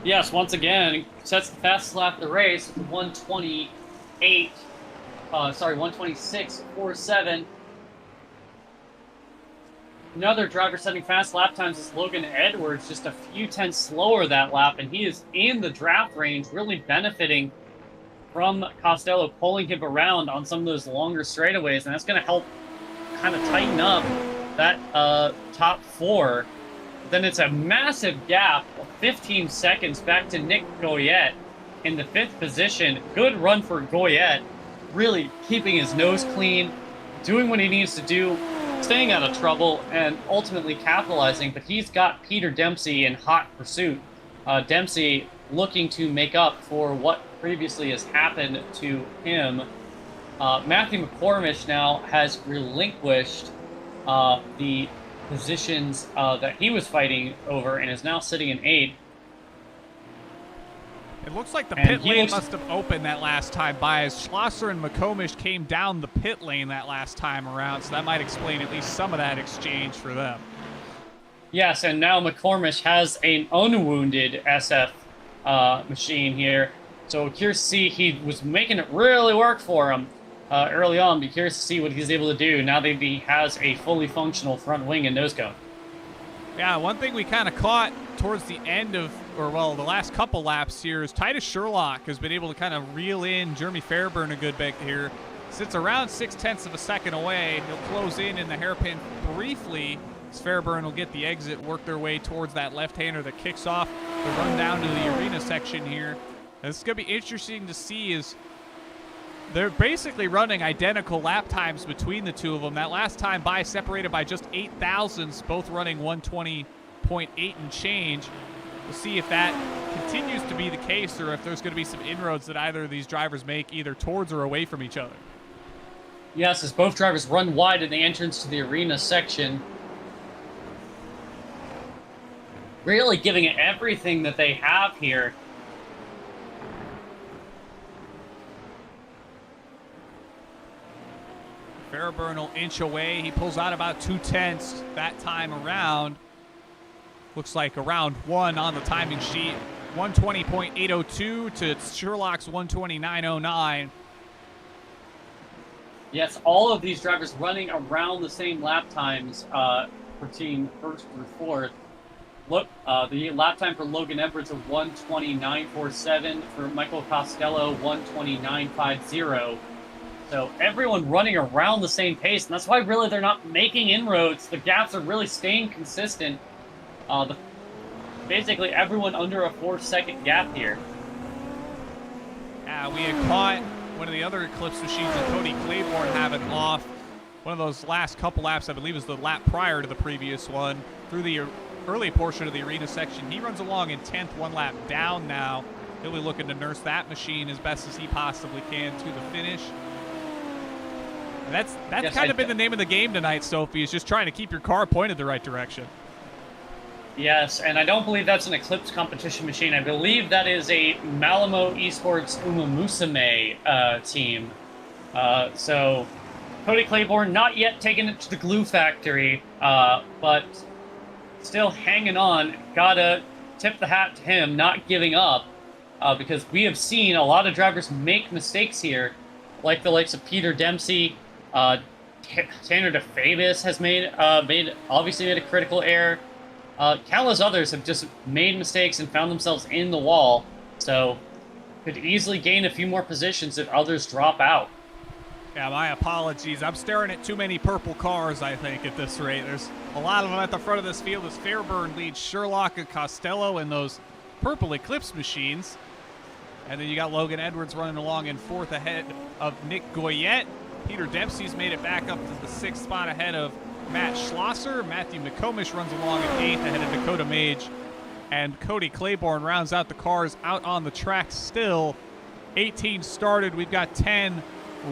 Yes, once again, he sets the fastest lap of the race with 126.47. Another driver setting fast lap times is Logan Edwards, just a few tenths slower that lap, and he is in the draft range, really benefiting from Costello pulling him around on some of those longer straightaways, and that's going to help kind of tighten up that top 4. Then it's a massive gap of 15 seconds back to Nick Goyette in the 5th position. Good run for Goyette, really keeping his nose clean, doing what he needs to do. staying out of trouble and ultimately capitalizing, but he's got Peter Dempsey in hot pursuit. Dempsey looking to make up for what previously has happened to him. Matthew McCormish now has relinquished the positions that he was fighting over and is now sitting in 8th. It looks like the And pit he lane looks- must have opened that last time by, as Schlosser and McComish came down the pit lane that last time around, so that might explain at least some of that exchange for them. Yes, and now McCormish has an unwounded SF machine here. So curious to see, he was making it really work for him early on. Be curious to see what he's able to do now that he has a fully functional front wing and nose cone. Yeah, one thing we kind of caught towards the end of, or well, the last couple laps here is Titus Sherlock has been able to kind of reel in Jeremy Fairburn a good bit here. Sits around 0.6 of a second away. He'll close in the hairpin briefly. As Fairburn will get the exit, work their way towards that left-hander that kicks off the run down to the arena section here. And this is going to be interesting to see, is they're basically running identical lap times between the two of them. That last time by separated by just 8 thousandths, both running 120.8 and change. We'll see if that continues to be the case or if there's going to be some inroads that either of these drivers make either towards or away from each other. Yes, as both drivers run wide in the entrance to the arena section. Really giving it everything that they have here. Fairburn will inch away. He pulls out about 0.2 that time around. Looks like around 1 on the timing sheet. 120.802 to Sherlock's 129.09. Yes, all of these drivers running around the same lap times for team 1st through 4th. Look, the lap time for Logan Edwards of 129.47, for Michael Costello 129.50. So everyone running around the same pace, and that's why really they're not making inroads. The gaps are really staying consistent. Basically everyone under a 4-second gap here. We had caught one of the other Eclipse machines and Cody Claiborne having off one of those last couple laps, I believe was the lap prior to the previous one, through the early portion of the arena section. He runs along in 10th, 1 lap down now. He'll be looking to nurse that machine as best as he possibly can to the finish. And that's Yes, kind of been the name of the game tonight, Sophie, is just trying to keep your car pointed the right direction. Yes, and I don't believe that's an Eclipse competition machine. I believe that is a Malamo Esports Umamusume team. So Cody Claiborne not yet taking it to the glue factory, but still hanging on. Gotta tip the hat to him, not giving up, because we have seen a lot of drivers make mistakes here, like the likes of Peter Dempsey. Tanner DeFabis has obviously made a critical error. Countless others have just made mistakes and found themselves in the wall, so could easily gain a few more positions if others drop out. Yeah, my apologies. I'm staring at too many purple cars, I think, at this rate. There's a lot of them at the front of this field as Fairburn leads Sherlock and Costello in those purple Eclipse machines. And then you got Logan Edwards running along in 4th ahead of Nick Goyette. Peter Dempsey's made it back up to the 6th spot ahead of Matt Schlosser. Matthew McComish runs along in 8th ahead of Dakota Mage. And Cody Claiborne rounds out the cars out on the track still. 18 started. We've got 10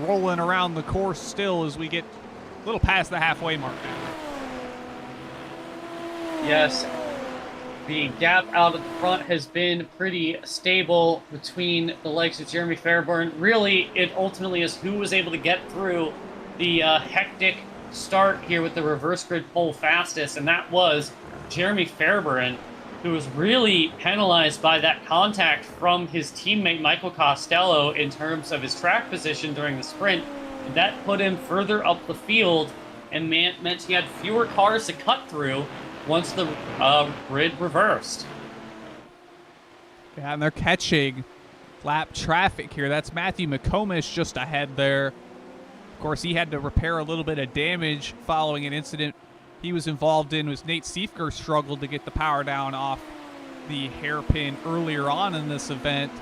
rolling around the course still as we get a little past the halfway mark now. Yes, the gap out at the front has been pretty stable between the likes of Jeremy Fairburn. Really, it ultimately is who was able to get through the hectic start here with the reverse grid pole fastest, and that was Jeremy Fairburn, who was really penalized by that contact from his teammate Michael Costello in terms of his track position during the sprint. And that put him further up the field and meant he had fewer cars to cut through once the grid reversed. Yeah, and they're catching lap traffic here. That's Matthew McComish just ahead there. Of course, he had to repair a little bit of damage following an incident he was involved in. Was Nate Siefker struggled to get the power down off the hairpin earlier on in this event.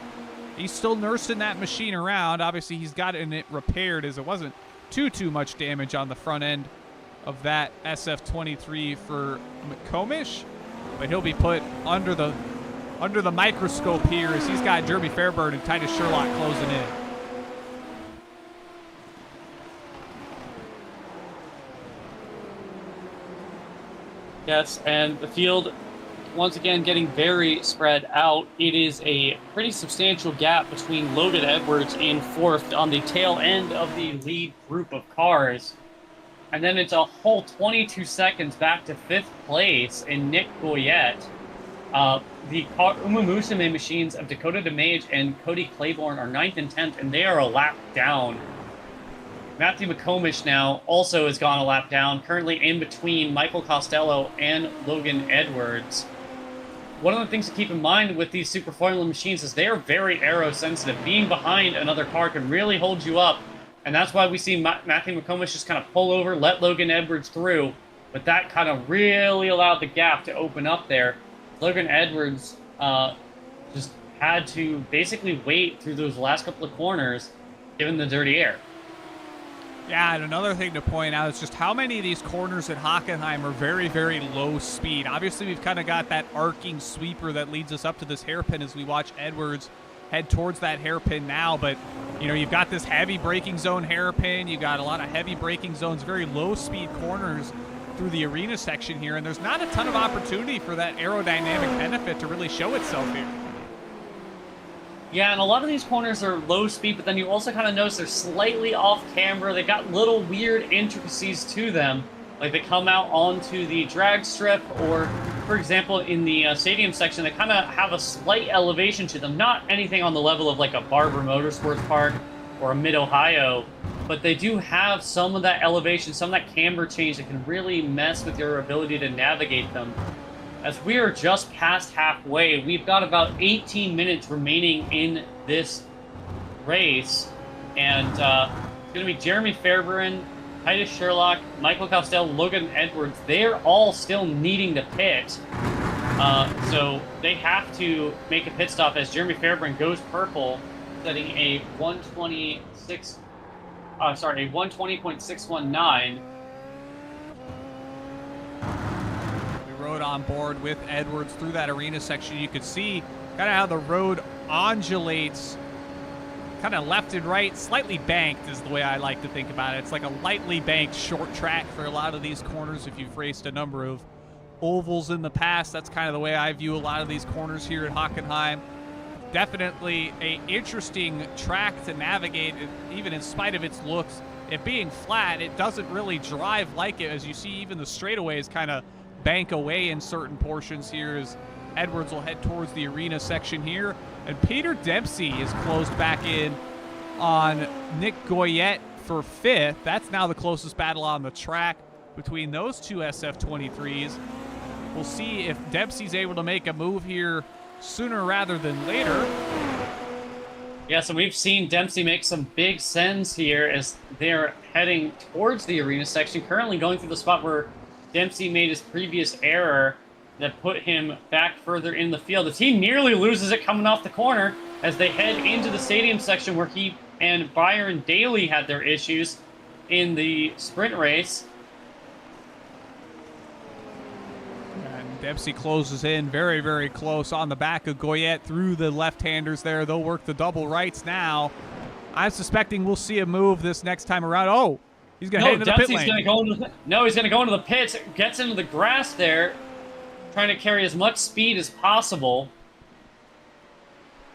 He's still nursing that machine around. Obviously, he's got it repaired as it wasn't too much damage on the front end of that SF23 for McComish, but he'll be put under the microscope here as he's got Jeremy Fairburn and Titus Sherlock closing in. Yes, and the field, once again, getting very spread out. It is a pretty substantial gap between Logan Edwards in fourth on the tail end of the lead group of cars. And then it's a whole 22 seconds back to fifth place in Nick Goyette. The Umumusame machines of Dakota DeMage and Cody Claiborne are 9th and 10th, and they are a lap down. Matthew McComish now also has gone a lap down, currently in between Michael Costello and Logan Edwards. One of the things to keep in mind with these Super Formula machines is they are very aero sensitive. Being behind another car can really hold you up, and that's why we see Matthew McComish just kind of pull over, let Logan Edwards through, but that kind of really allowed the gap to open up there. Logan Edwards just had to basically wait through those last couple of corners, given the dirty air. Yeah, and another thing to point out is just how many of these corners at Hockenheim are very, very low speed. Obviously, we've kind of got that arcing sweeper that leads us up to this hairpin as we watch Edwards head towards that hairpin now. But, you know, you've got this heavy braking zone hairpin. You got a lot of heavy braking zones, very low speed corners through the arena section here. And there's not a ton of opportunity for that aerodynamic benefit to really show itself here. Yeah, and a lot of these corners are low speed, but then you also kind of notice they're slightly off camber. They got little weird intricacies to them. Like they come out onto the drag strip, or, for example, in the stadium section, they kind of have a slight elevation to them. Not anything on the level of like a Barber Motorsports Park or a Mid-Ohio, but they do have some of that elevation, some of that camber change that can really mess with your ability to navigate them. As we are just past halfway, we've got about 18 minutes remaining in this race. And it's going to be Jeremy Fairburn, Titus Sherlock, Michael Costello, Logan Edwards. They're all still needing to pit. So they have to make a pit stop as Jeremy Fairburn goes purple, setting a 120.619. Rode on board with Edwards through that arena section. You could see kind of how the road undulates kind of left and right, slightly banked is the way I like to think about it. It's like a lightly banked short track for a lot of these corners. If you've raced a number of ovals in the past, that's kind of the way I view a lot of these corners here at Hockenheim. Definitely a interesting track to navigate, even in spite of its looks. It being flat, it doesn't really drive like it. As you see, even the straightaways kind of bank away in certain portions here as Edwards will head towards the arena section here. And Peter Dempsey is closed back in on Nick Goyette for fifth. That's now the closest battle on the track between those two SF23s. We'll see if Dempsey's able to make a move here sooner rather than later. Yeah, so we've seen Dempsey make some big sends here as they're heading towards the arena section, currently going through the spot where Dempsey made his previous error that put him back further in the field. The team nearly loses it coming off the corner as they head into the stadium section where he and Byron Daly had their issues in the sprint race. And Dempsey closes in very, very close on the back of Goyette through the left-handers there. They'll work the double rights now. I'm suspecting we'll see a move this next time around. Oh! He's going to head into the pit lane. He's going to go into the pits, gets into the grass there, trying to carry as much speed as possible.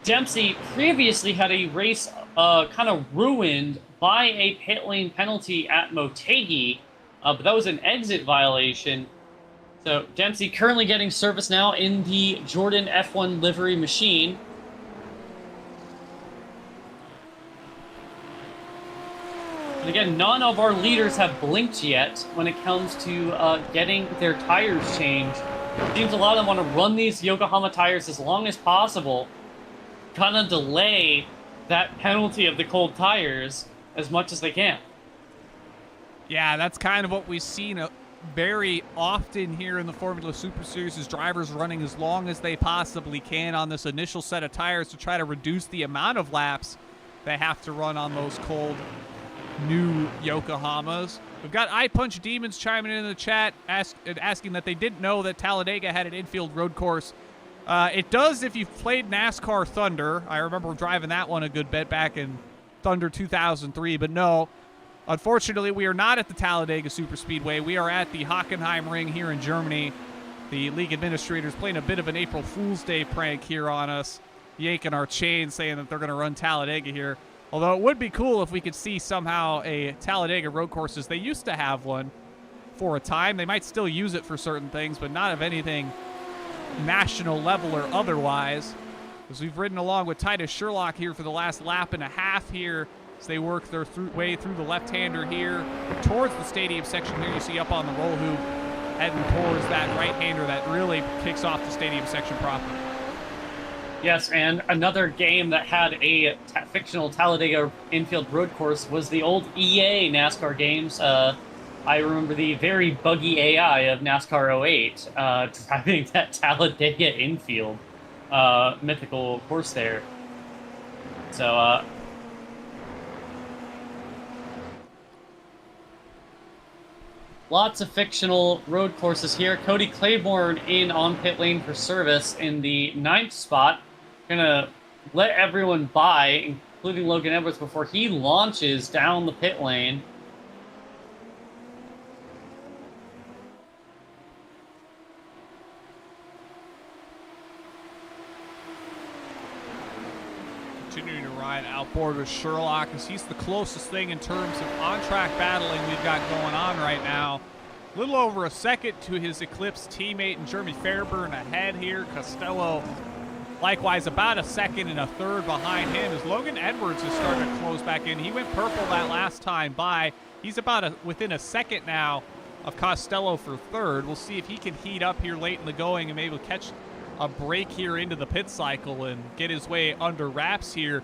Dempsey previously had a race kind of ruined by a pit lane penalty at Motegi, but that was an exit violation. So Dempsey currently getting service now in the Jordan F1 livery machine. And again, none of our leaders have blinked yet when it comes to getting their tires changed. It seems a lot of them want to run these Yokohama tires as long as possible, kind of delay that penalty of the cold tires as much as they can. Yeah, that's kind of what we've seen very often here in the Formula Super Series, is drivers running as long as they possibly can on this initial set of tires to try to reduce the amount of laps they have to run on those cold new Yokohamas. We've got iPunch Demons chiming in the chat, asking that they didn't know that Talladega had an infield road course. It does if you've played NASCAR Thunder. I remember driving that one a good bit back in Thunder 2003, but no. Unfortunately, we are not at the Talladega Superspeedway. We are at the Hockenheimring here in Germany. The league administrators playing a bit of an April Fool's Day prank here on us, yanking our chain, saying that they're going to run Talladega here. Although it would be cool if we could see somehow a Talladega road courses. They used to have one for a time. They might still use it for certain things, but not of anything national level or otherwise. As we've ridden along with Titus Sherlock here for the last lap and a half here, as they work their way through the left-hander here towards the stadium section here. You see up on the roll hoop, heading towards that right-hander that really kicks off the stadium section proper. Yes, and another game that had a fictional Talladega infield road course was the old EA NASCAR games. I remember the very buggy AI of NASCAR 08 driving that Talladega infield mythical course there. So, lots of fictional road courses here. Cody Claiborne in on pit lane for service in the 9th spot. Gonna let everyone by, including Logan Edwards, before he launches down the pit lane. Continuing to ride outboard with Sherlock, as he's the closest thing in terms of on-track battling we've got going on right now. A little over a second to his Eclipse teammate and Jeremy Fairburn ahead here. Costello likewise about a second and a third behind him as Logan Edwards is starting to close back in. He went purple that last time by. He's about within a second now of Costello for third. We'll see if he can heat up here late in the going and maybe catch a break here into the pit cycle and get his way under wraps here.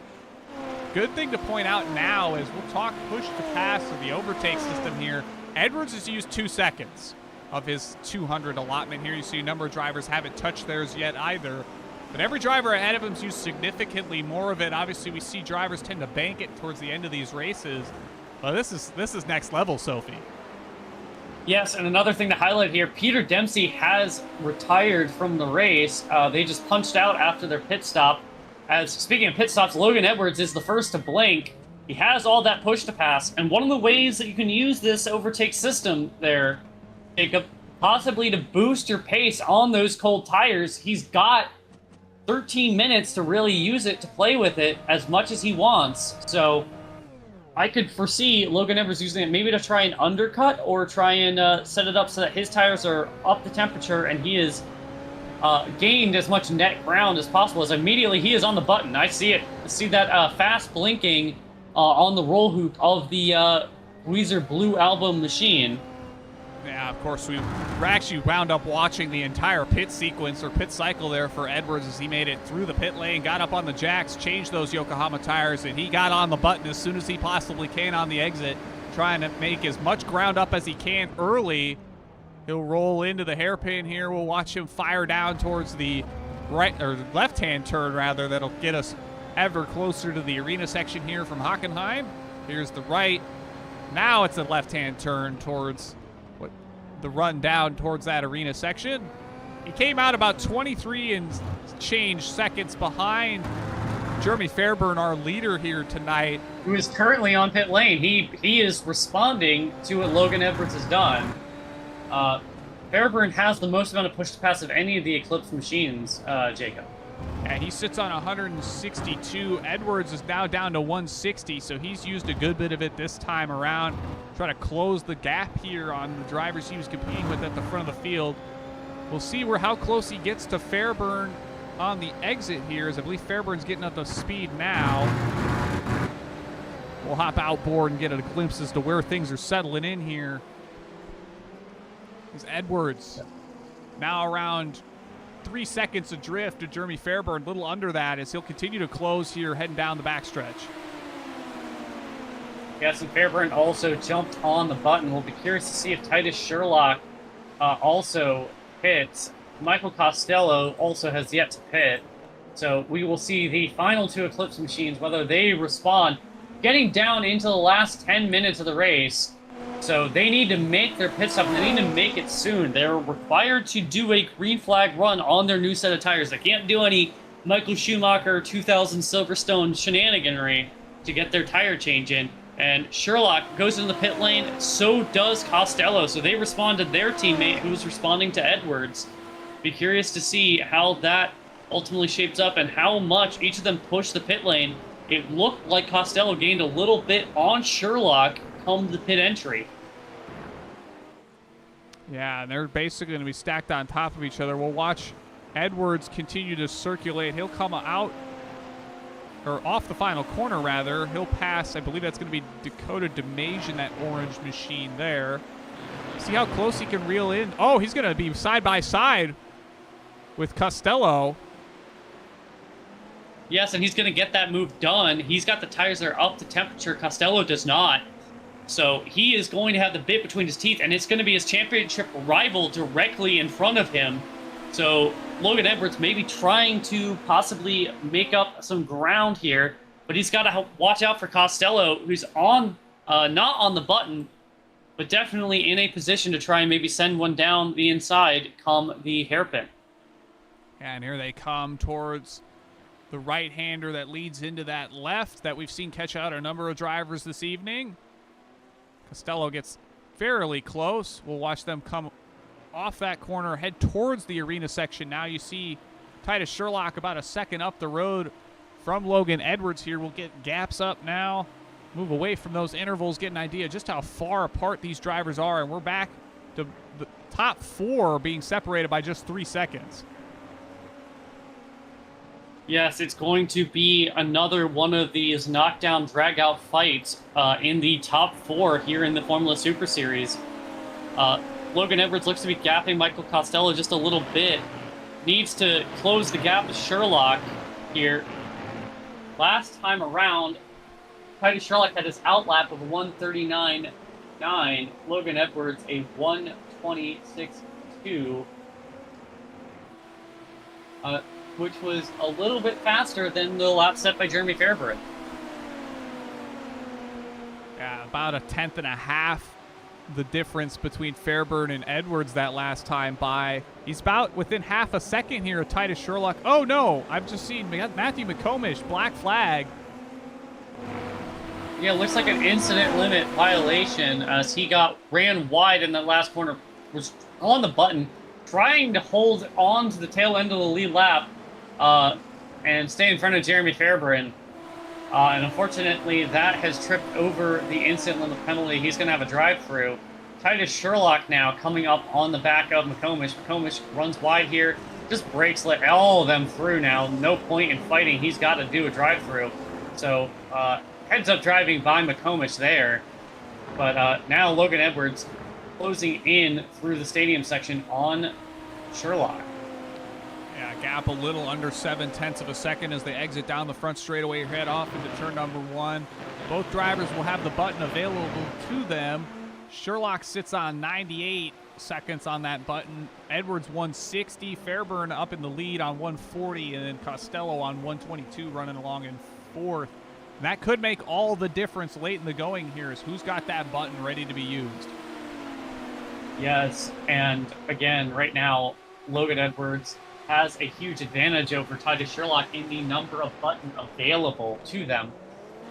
Good thing to point out now is we'll talk push to pass of the overtake system here. Edwards has used 2 seconds of his 200 allotment here. You see a number of drivers haven't touched theirs yet either. But every driver ahead of him's used significantly more of it. Obviously, we see drivers tend to bank it towards the end of these races. But this is next level, Sophie. Yes, and another thing to highlight here, Peter Dempsey has retired from the race. They just punched out after their pit stop. As speaking of pit stops, Logan Edwards is the first to blink. He has all that push to pass. And one of the ways that you can use this overtake system there, Jacob, possibly to boost your pace on those cold tires, he's got 13 minutes to really use it, to play with it as much as he wants. So I could foresee Logan Edwards using it maybe to try and undercut or try and set it up so that his tires are up the temperature and he has gained as much net ground as possible. As immediately he is on the button. I see it. I see that fast blinking on the roll hoop of the Weezer Blue Album machine. Yeah, of course, we actually wound up watching the entire pit sequence or pit cycle there for Edwards as he made it through the pit lane, got up on the jacks, changed those Yokohama tires, and he got on the button as soon as he possibly can on the exit, trying to make as much ground up as he can early. He'll roll into the hairpin here. We'll watch him fire down towards the right or left-hand turn, rather, that'll get us ever closer to the arena section here from Hockenheim. Here's the right. Now it's a left-hand turn towards the run down towards that arena section. He came out about 23 and change seconds behind Jeremy Fairburn, our leader here tonight, who is currently on pit lane. He is responding to what Logan Edwards has done. Fairburn has the most amount of push to pass of any of the Eclipse machines, Jacob. And he sits on 162. Edwards is now down to 160, so he's used a good bit of it this time around. Try to close the gap here on the drivers he was competing with at the front of the field. We'll see how close he gets to Fairburn on the exit here, as I believe Fairburn's getting up to speed now. We'll hop outboard and get a glimpse as to where things are settling in here. Is Edwards now around 3 seconds adrift to Jeremy Fairburn, a little under that, as he'll continue to close here heading down the backstretch. Yes, and Fairburn also jumped on the button. We'll be curious to see if Titus Sherlock also pits. Michael Costello also has yet to pit. So we will see the final 2 Eclipse machines, whether they respond. Getting down into the last 10 minutes of the race, So they need to make their pit stop, and they need to make it soon. They're required to do a green flag run on their new set of tires. They can't do any Michael Schumacher 2000 Silverstone shenaniganry to get their tire change in. And Sherlock goes into the pit lane, so does Costello. So they respond to their teammate who's responding to Edwards. Be curious to see how that ultimately shapes up and how much each of them push the pit lane. It looked like Costello gained a little bit on Sherlock come the pit entry. Yeah, and they're basically going to be stacked on top of each other. We'll watch Edwards continue to circulate. He'll come out, or off the final corner, rather. He'll pass, I believe that's going to be Dakota DeMage in that orange machine there. See how close he can reel in. Oh, he's going to be side by side with Costello. Yes, and he's going to get that move done. He's got the tires that are up to temperature. Costello does not. So he is going to have the bit between his teeth, and it's going to be his championship rival directly in front of him. So Logan Edwards may be trying to possibly make up some ground here, but he's got to watch out for Costello, who's on not on the button, but definitely in a position to try and maybe send one down the inside come the hairpin. And here they come towards the right-hander that leads into that left that we've seen catch out a number of drivers this evening. Costello gets fairly close. We'll watch them come off that corner, head towards the arena section. Now you see Titus Sherlock about a second up the road from Logan Edwards here. We'll get gaps up now, move away from those intervals, get an idea just how far apart these drivers are, and we're back to the top four being separated by just 3 seconds. Yes, it's going to be another one of these knockdown, drag-out fights in the top four here in the Formula Super Series. Logan Edwards looks to be gapping Michael Costello just a little bit. Needs to close the gap to Sherlock here. Last time around, Titus Sherlock had his outlap of 1:39.9. Logan Edwards a 1:26.2. Which was a little bit faster than the lap set by Jeremy Fairburn. Yeah, about a tenth and a half the difference between Fairburn and Edwards that last time by. He's about within half a second here of Titus Sherlock. Oh no, I've just seen Matthew McComish, black flag. Yeah, looks like an incident limit violation as he ran wide in that last corner, was on the button, trying to hold on to the tail end of the lead lap and stay in front of Jeremy Fairburn. And unfortunately, that has tripped over the incident limit penalty. He's going to have a drive-through. Titus Sherlock now coming up on the back of McComish. McComish runs wide here, just breaks, let all of them through now. No point in fighting. He's got to do a drive-through. So heads-up driving by McComish there. But now Logan Edwards closing in through the stadium section on Sherlock. Yeah, gap a little under 0.7 of a second as they exit down the front straightaway, head off into turn number 1. Both drivers will have the button available to them. Sherlock sits on 98 seconds on that button. Edwards 160, Fairburn up in the lead on 140, and then Costello on 122 running along in fourth. And that could make all the difference late in the going here is who's got that button ready to be used. Yes, and again, right now, Logan Edwards has a huge advantage over Titus Sherlock in the number of buttons available to them.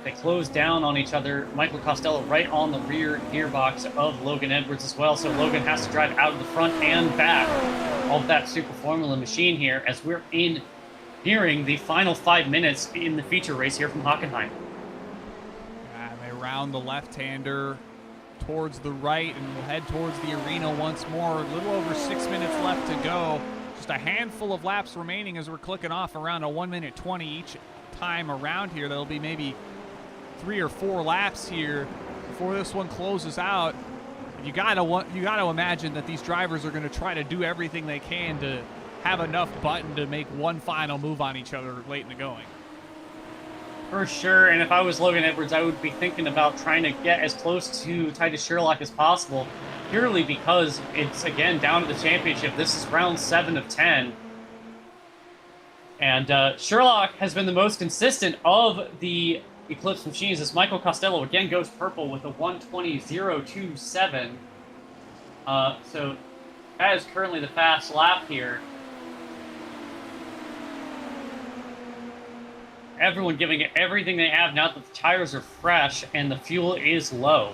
They close down on each other. Michael Costello right on the rear gearbox of Logan Edwards as well, so Logan has to drive out of the front and back of that Super Formula machine here as we're nearing the final 5 minutes in the feature race here from Hockenheim. And they round the left-hander towards the right and will head towards the arena once more. A little over 6 minutes left to go. Just a handful of laps remaining as we're clicking off around a 1:20 each time around here. There'll be maybe 3 or 4 laps here before this one closes out. You gotta imagine that these drivers are going to try to do everything they can to have enough button to make one final move on each other late in the going. For sure, and if I was Logan Edwards, I would be thinking about trying to get as close to Titus Sherlock as possible, purely because it's, again, down to the championship. This is round 7 of 10. And Sherlock has been the most consistent of the Eclipse machines as Michael Costello again goes purple with a 1:20.027. So that is currently the fast lap here. Everyone giving it everything they have now that the tires are fresh and the fuel is low.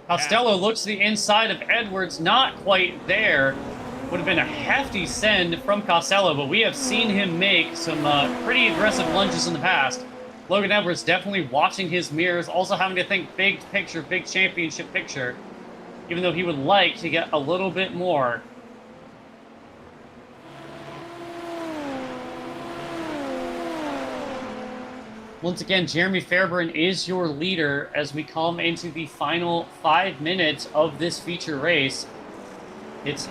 Costello looks to the inside of Edwards, not quite there. Would have been a hefty send from Costello, but we have seen him make some pretty aggressive lunges in the past. Logan Edwards definitely watching his mirrors, also having to think big picture, big championship picture, even though he would like to get a little bit more. Once again, Jeremy Fairburn is your leader as we come into the final 5 minutes of this feature race. It's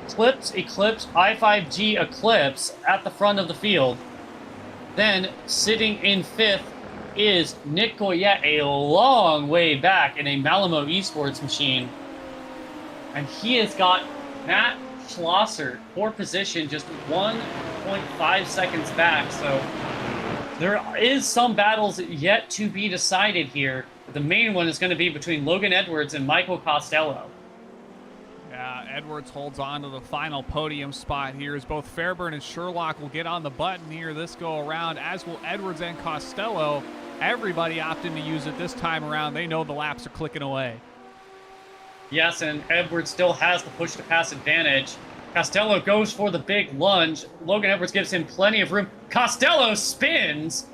Eclipse, I5G Eclipse at the front of the field. Then, sitting in 5th is Nick Goyette, a long way back in a Malamo Esports machine. And he has got Matt Schlosser for position, just 1.5 seconds back, so there is some battles yet to be decided here. The main one is going to be between Logan Edwards and Michael Costello. Yeah, Edwards holds on to the final podium spot here as both Fairburn and Sherlock will get on the button here this go around, as will Edwards and Costello. Everybody opting to use it this time around. They know the laps are clicking away. Yes, and Edwards still has the push-to-pass advantage. Costello goes for the big lunge. Logan Edwards gives him plenty of room. Costello spins.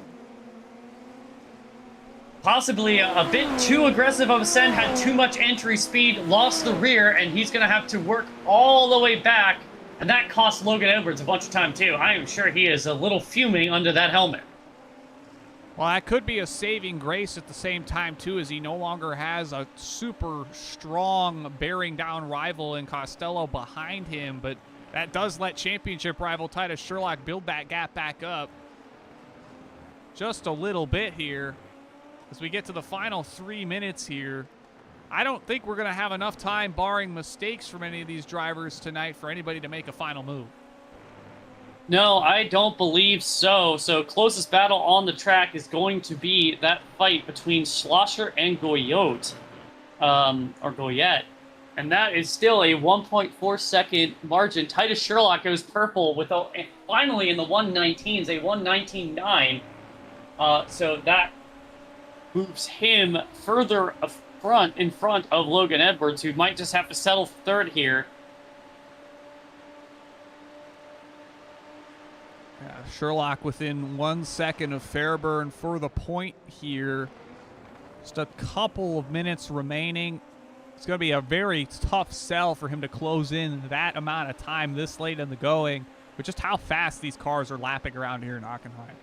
Possibly a bit too aggressive of a send, had too much entry speed, lost the rear, and he's going to have to work all the way back. And that cost Logan Edwards a bunch of time, too. I am sure he is a little fuming under that helmet. Well, that could be a saving grace at the same time, too, as he no longer has a super strong bearing down rival in Costello behind him, but that does let championship rival Titus Sherlock build that gap back up just a little bit here as we get to the final 3 minutes here. I don't think we're going to have enough time, barring mistakes from any of these drivers tonight, for anybody to make a final move. No, I don't believe so. So closest battle on the track is going to be that fight between Schlosser and Goyette. And that is still a 1.4 second margin. Titus Sherlock goes purple with finally in the 119s, a 119.9. So that moves him further in front of Logan Edwards, who might just have to settle for third here. Yeah, Sherlock within 1 second of Fairburn for the point here. Just a couple of minutes remaining. It's going to be a very tough sell for him to close in that amount of time this late in the going, but just how fast these cars are lapping around here in Hockenheim.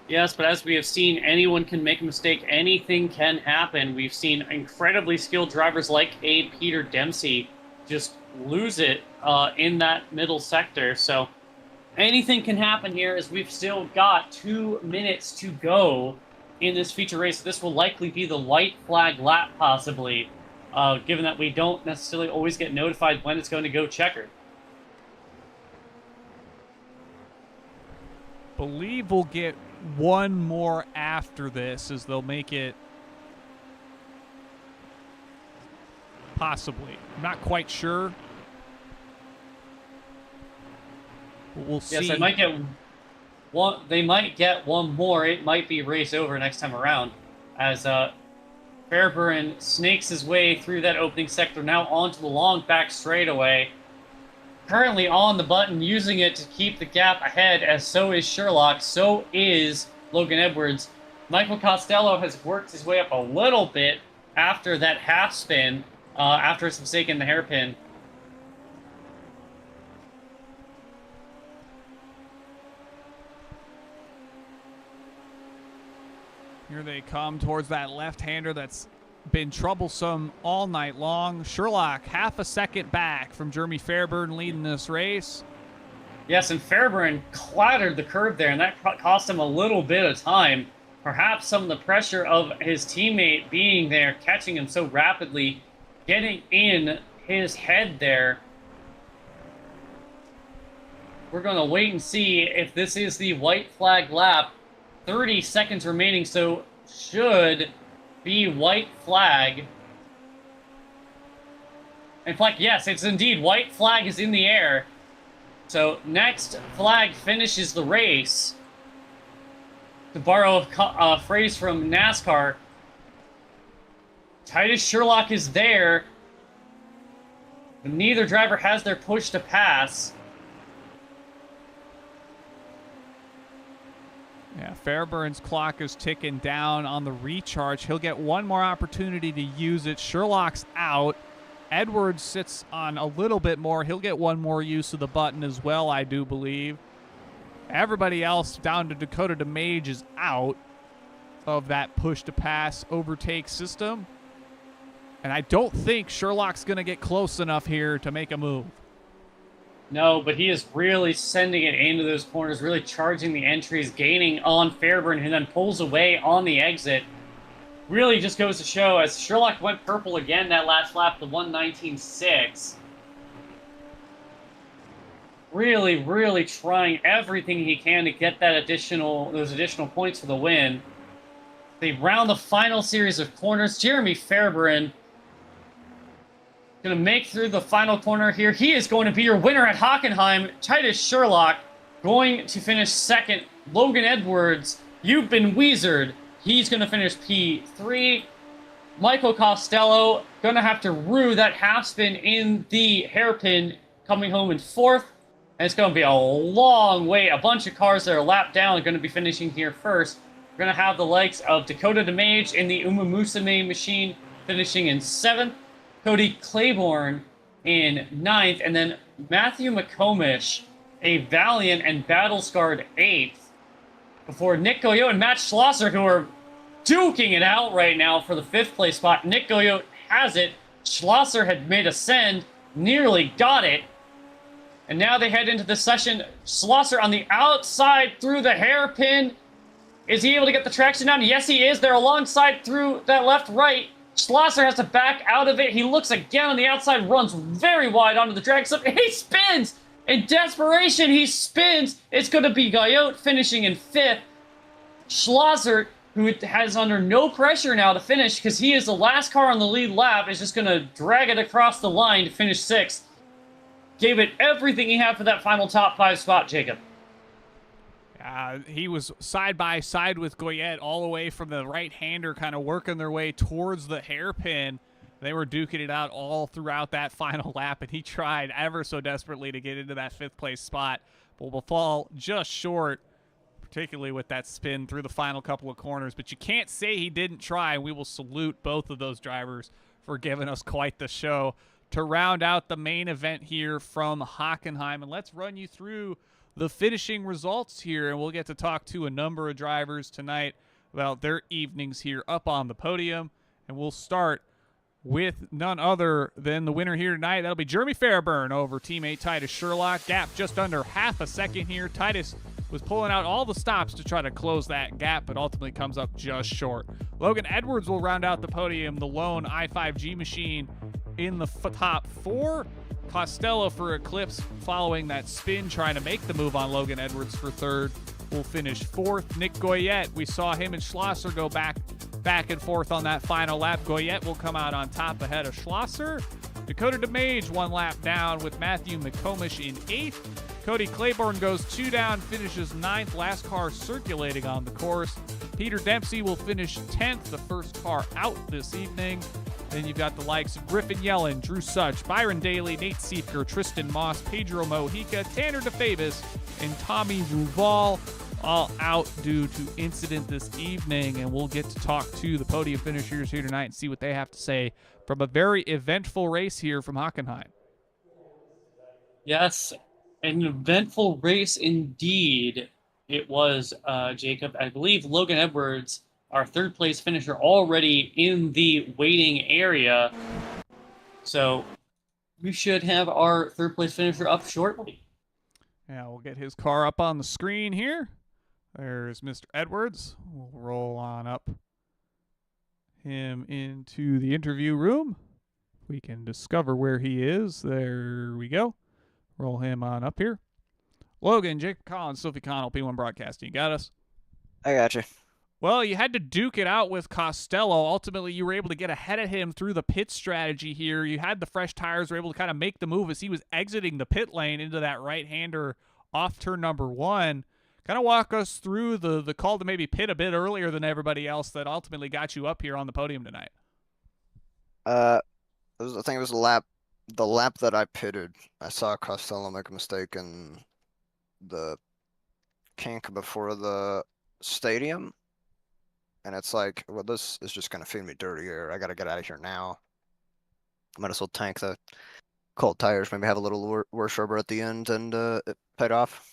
Yes, but as we have seen, anyone can make a mistake. Anything can happen. We've seen incredibly skilled drivers like a Peter Dempsey just lose it in that middle sector. So anything can happen here as we've still got 2 minutes to go in this feature race. This will likely be the white flag lap, possibly, given that we don't necessarily always get notified when it's going to go checkered. Believe we'll get one more after this, as they'll make it possibly. I'm not quite sure. But we'll see. Yes, they might get one. They might get one more. It might be race over next time around, as Fairburn snakes his way through that opening sector, now onto the long back straightaway. Currently on the button, using it to keep the gap ahead, as so is Sherlock, so is Logan Edwards. Michael Costello has worked his way up a little bit after that half spin, after his mistake in the hairpin. Here they come towards that left-hander that's been troublesome all night long. Sherlock, half a second back from Jeremy Fairburn leading this race. Yes, and Fairburn clattered the curb there, and that cost him a little bit of time. Perhaps some of the pressure of his teammate being there, catching him so rapidly, getting in his head there. We're going to wait and see if this is the white flag lap 30 seconds remaining, so should be white flag. In fact, yes, it's indeed white flag is in the air. So next flag finishes the race. To borrow a phrase from NASCAR, Titus Sherlock is there, but neither driver has their push to pass. Yeah, Fairbairn's clock is ticking down on the recharge. He'll get one more opportunity to use it. Sherlock's out. Edwards sits on a little bit more. He'll get one more use of the button as well, I do believe. Everybody else down to Dakota DeMage is out of that push-to-pass overtake system. And I don't think Sherlock's going to get close enough here to make a move. No, but he is really sending it into those corners, really charging the entries, gaining on Fairburn, and then pulls away on the exit. Really just goes to show, as Sherlock went purple again that last lap, the 1:19.6. Really, really trying everything he can to get those additional points for the win. They round the final series of corners. Jeremy Fairburn going to make through the final corner here. He is going to be your winner at Hockenheim. Titus Sherlock going to finish second. Logan Edwards, you've been weezered. He's going to finish P3. Michael Costello going to have to rue that half spin in the hairpin, coming home in fourth. And it's going to be a long wait. A bunch of cars that are lapped down are going to be finishing here first. We're going to have the likes of Dakota DeMage in the Umamusume machine finishing in seventh. Cody Claiborne in ninth. And then Matthew McComish, a valiant and battle-scarred eighth. Before Nick Goyot and Matt Schlosser, who are duking it out right now for the fifth place spot. Nick Goyot has it. Schlosser had made a send, nearly got it. And now they head into the session. Schlosser on the outside through the hairpin. Is he able to get the traction down? Yes, he is. They're alongside through that left-right. Schlosser has to back out of it. He looks again on the outside, runs very wide onto the drag slip. He spins! In desperation, he spins. It's going to be Goyot finishing in fifth. Schlosser, who has under no pressure now to finish because he is the last car on the lead lap, is just going to drag it across the line to finish sixth. Gave it everything he had for that final top five spot, Jacob. He was side by side with Goyet all the way from the right-hander, kind of working their way towards the hairpin. They were duking it out all throughout that final lap, and he tried ever so desperately to get into that fifth-place spot, but will fall just short, particularly with that spin through the final couple of corners. But you can't say he didn't try, and we will salute both of those drivers for giving us quite the show to round out the main event here from Hockenheim. And let's run you through the finishing results here, and we'll get to talk to a number of drivers tonight about their evenings here up on the podium. And we'll start with none other than the winner here tonight. That'll be Jeremy Fairburn over teammate Titus Sherlock. Gap just under half a second here. Titus was pulling out all the stops to try to close that gap, but ultimately comes up just short. Logan Edwards will round out the podium, the lone i5G machine in the top four. Costello for Eclipse following that spin, trying to make the move on Logan Edwards for third, will finish fourth. Nick Goyet, we saw him and Schlosser go back and forth on that final lap. Goyet will come out on top ahead of Schlosser. Dakota DeMage one lap down with Matthew McComish in eighth. Cody Claiborne goes two down, finishes ninth, last car circulating on the course. Peter Dempsey will finish 10th, the first car out this evening. Then you've got the likes of Griffin Yellen, Drew Such, Byron Daly, Nate Siefker, Tristan Moss, Pedro Mojica, Tanner DeFavis, and Tommy Ruval, all out due to incident this evening. And we'll get to talk to the podium finishers here tonight and see what they have to say from a very eventful race here from Hockenheim. Yes, an eventful race indeed. It was, Jacob. I believe Logan Edwards, our third place finisher, already in the waiting area. So we should have our third place finisher up shortly. Yeah, we'll get his car up on the screen here. There's Mr. Edwards. We'll roll on up him into the interview room. We can discover where he is. There we go. Roll him on up here. Logan, Jacob Collins, Sophie Connell, P1 Broadcasting. You got us? I got you. Well, you had to duke it out with Costello. Ultimately, you were able to get ahead of him through the pit strategy here. You had the fresh tires, were able to kind of make the move as he was exiting the pit lane into that right-hander off turn number 1. Kind of walk us through the call to maybe pit a bit earlier than everybody else that ultimately got you up here on the podium tonight. I think it was the lap that I pitted. I saw Costello make a mistake in the kink before the stadium. And it's like, well, this is just going to feed me dirty air. I got to get out of here now. Might as well tank the cold tires, maybe have a little worse rubber at the end, and it paid off.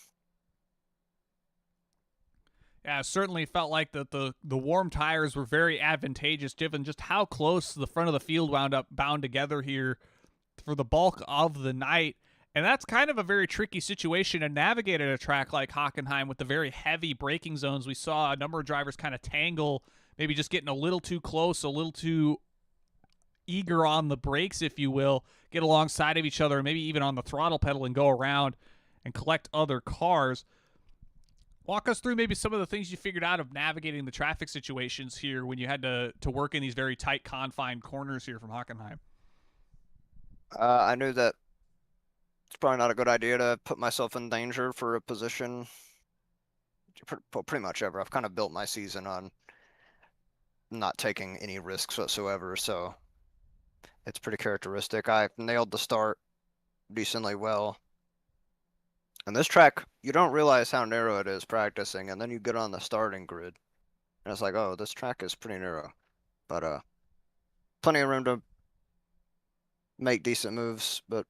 Yeah, it certainly felt like the warm tires were very advantageous given just how close the front of the field wound up bound together here for the bulk of the night. And that's kind of a very tricky situation to navigate at a track like Hockenheim with the very heavy braking zones. We saw a number of drivers kind of tangle, maybe just getting a little too close, a little too eager on the brakes, if you will, get alongside of each other, and maybe even on the throttle pedal and go around and collect other cars. Walk us through maybe some of the things you figured out of navigating the traffic situations here when you had to work in these very tight, confined corners here from Hockenheim. I knew that it's probably not a good idea to put myself in danger for a position pretty much ever. I've kind of built my season on not taking any risks whatsoever, so it's pretty characteristic. I nailed the start decently well. And this track, you don't realize how narrow it is practicing, and then you get on the starting grid, and it's like, oh, this track is pretty narrow. But plenty of room to make decent moves, but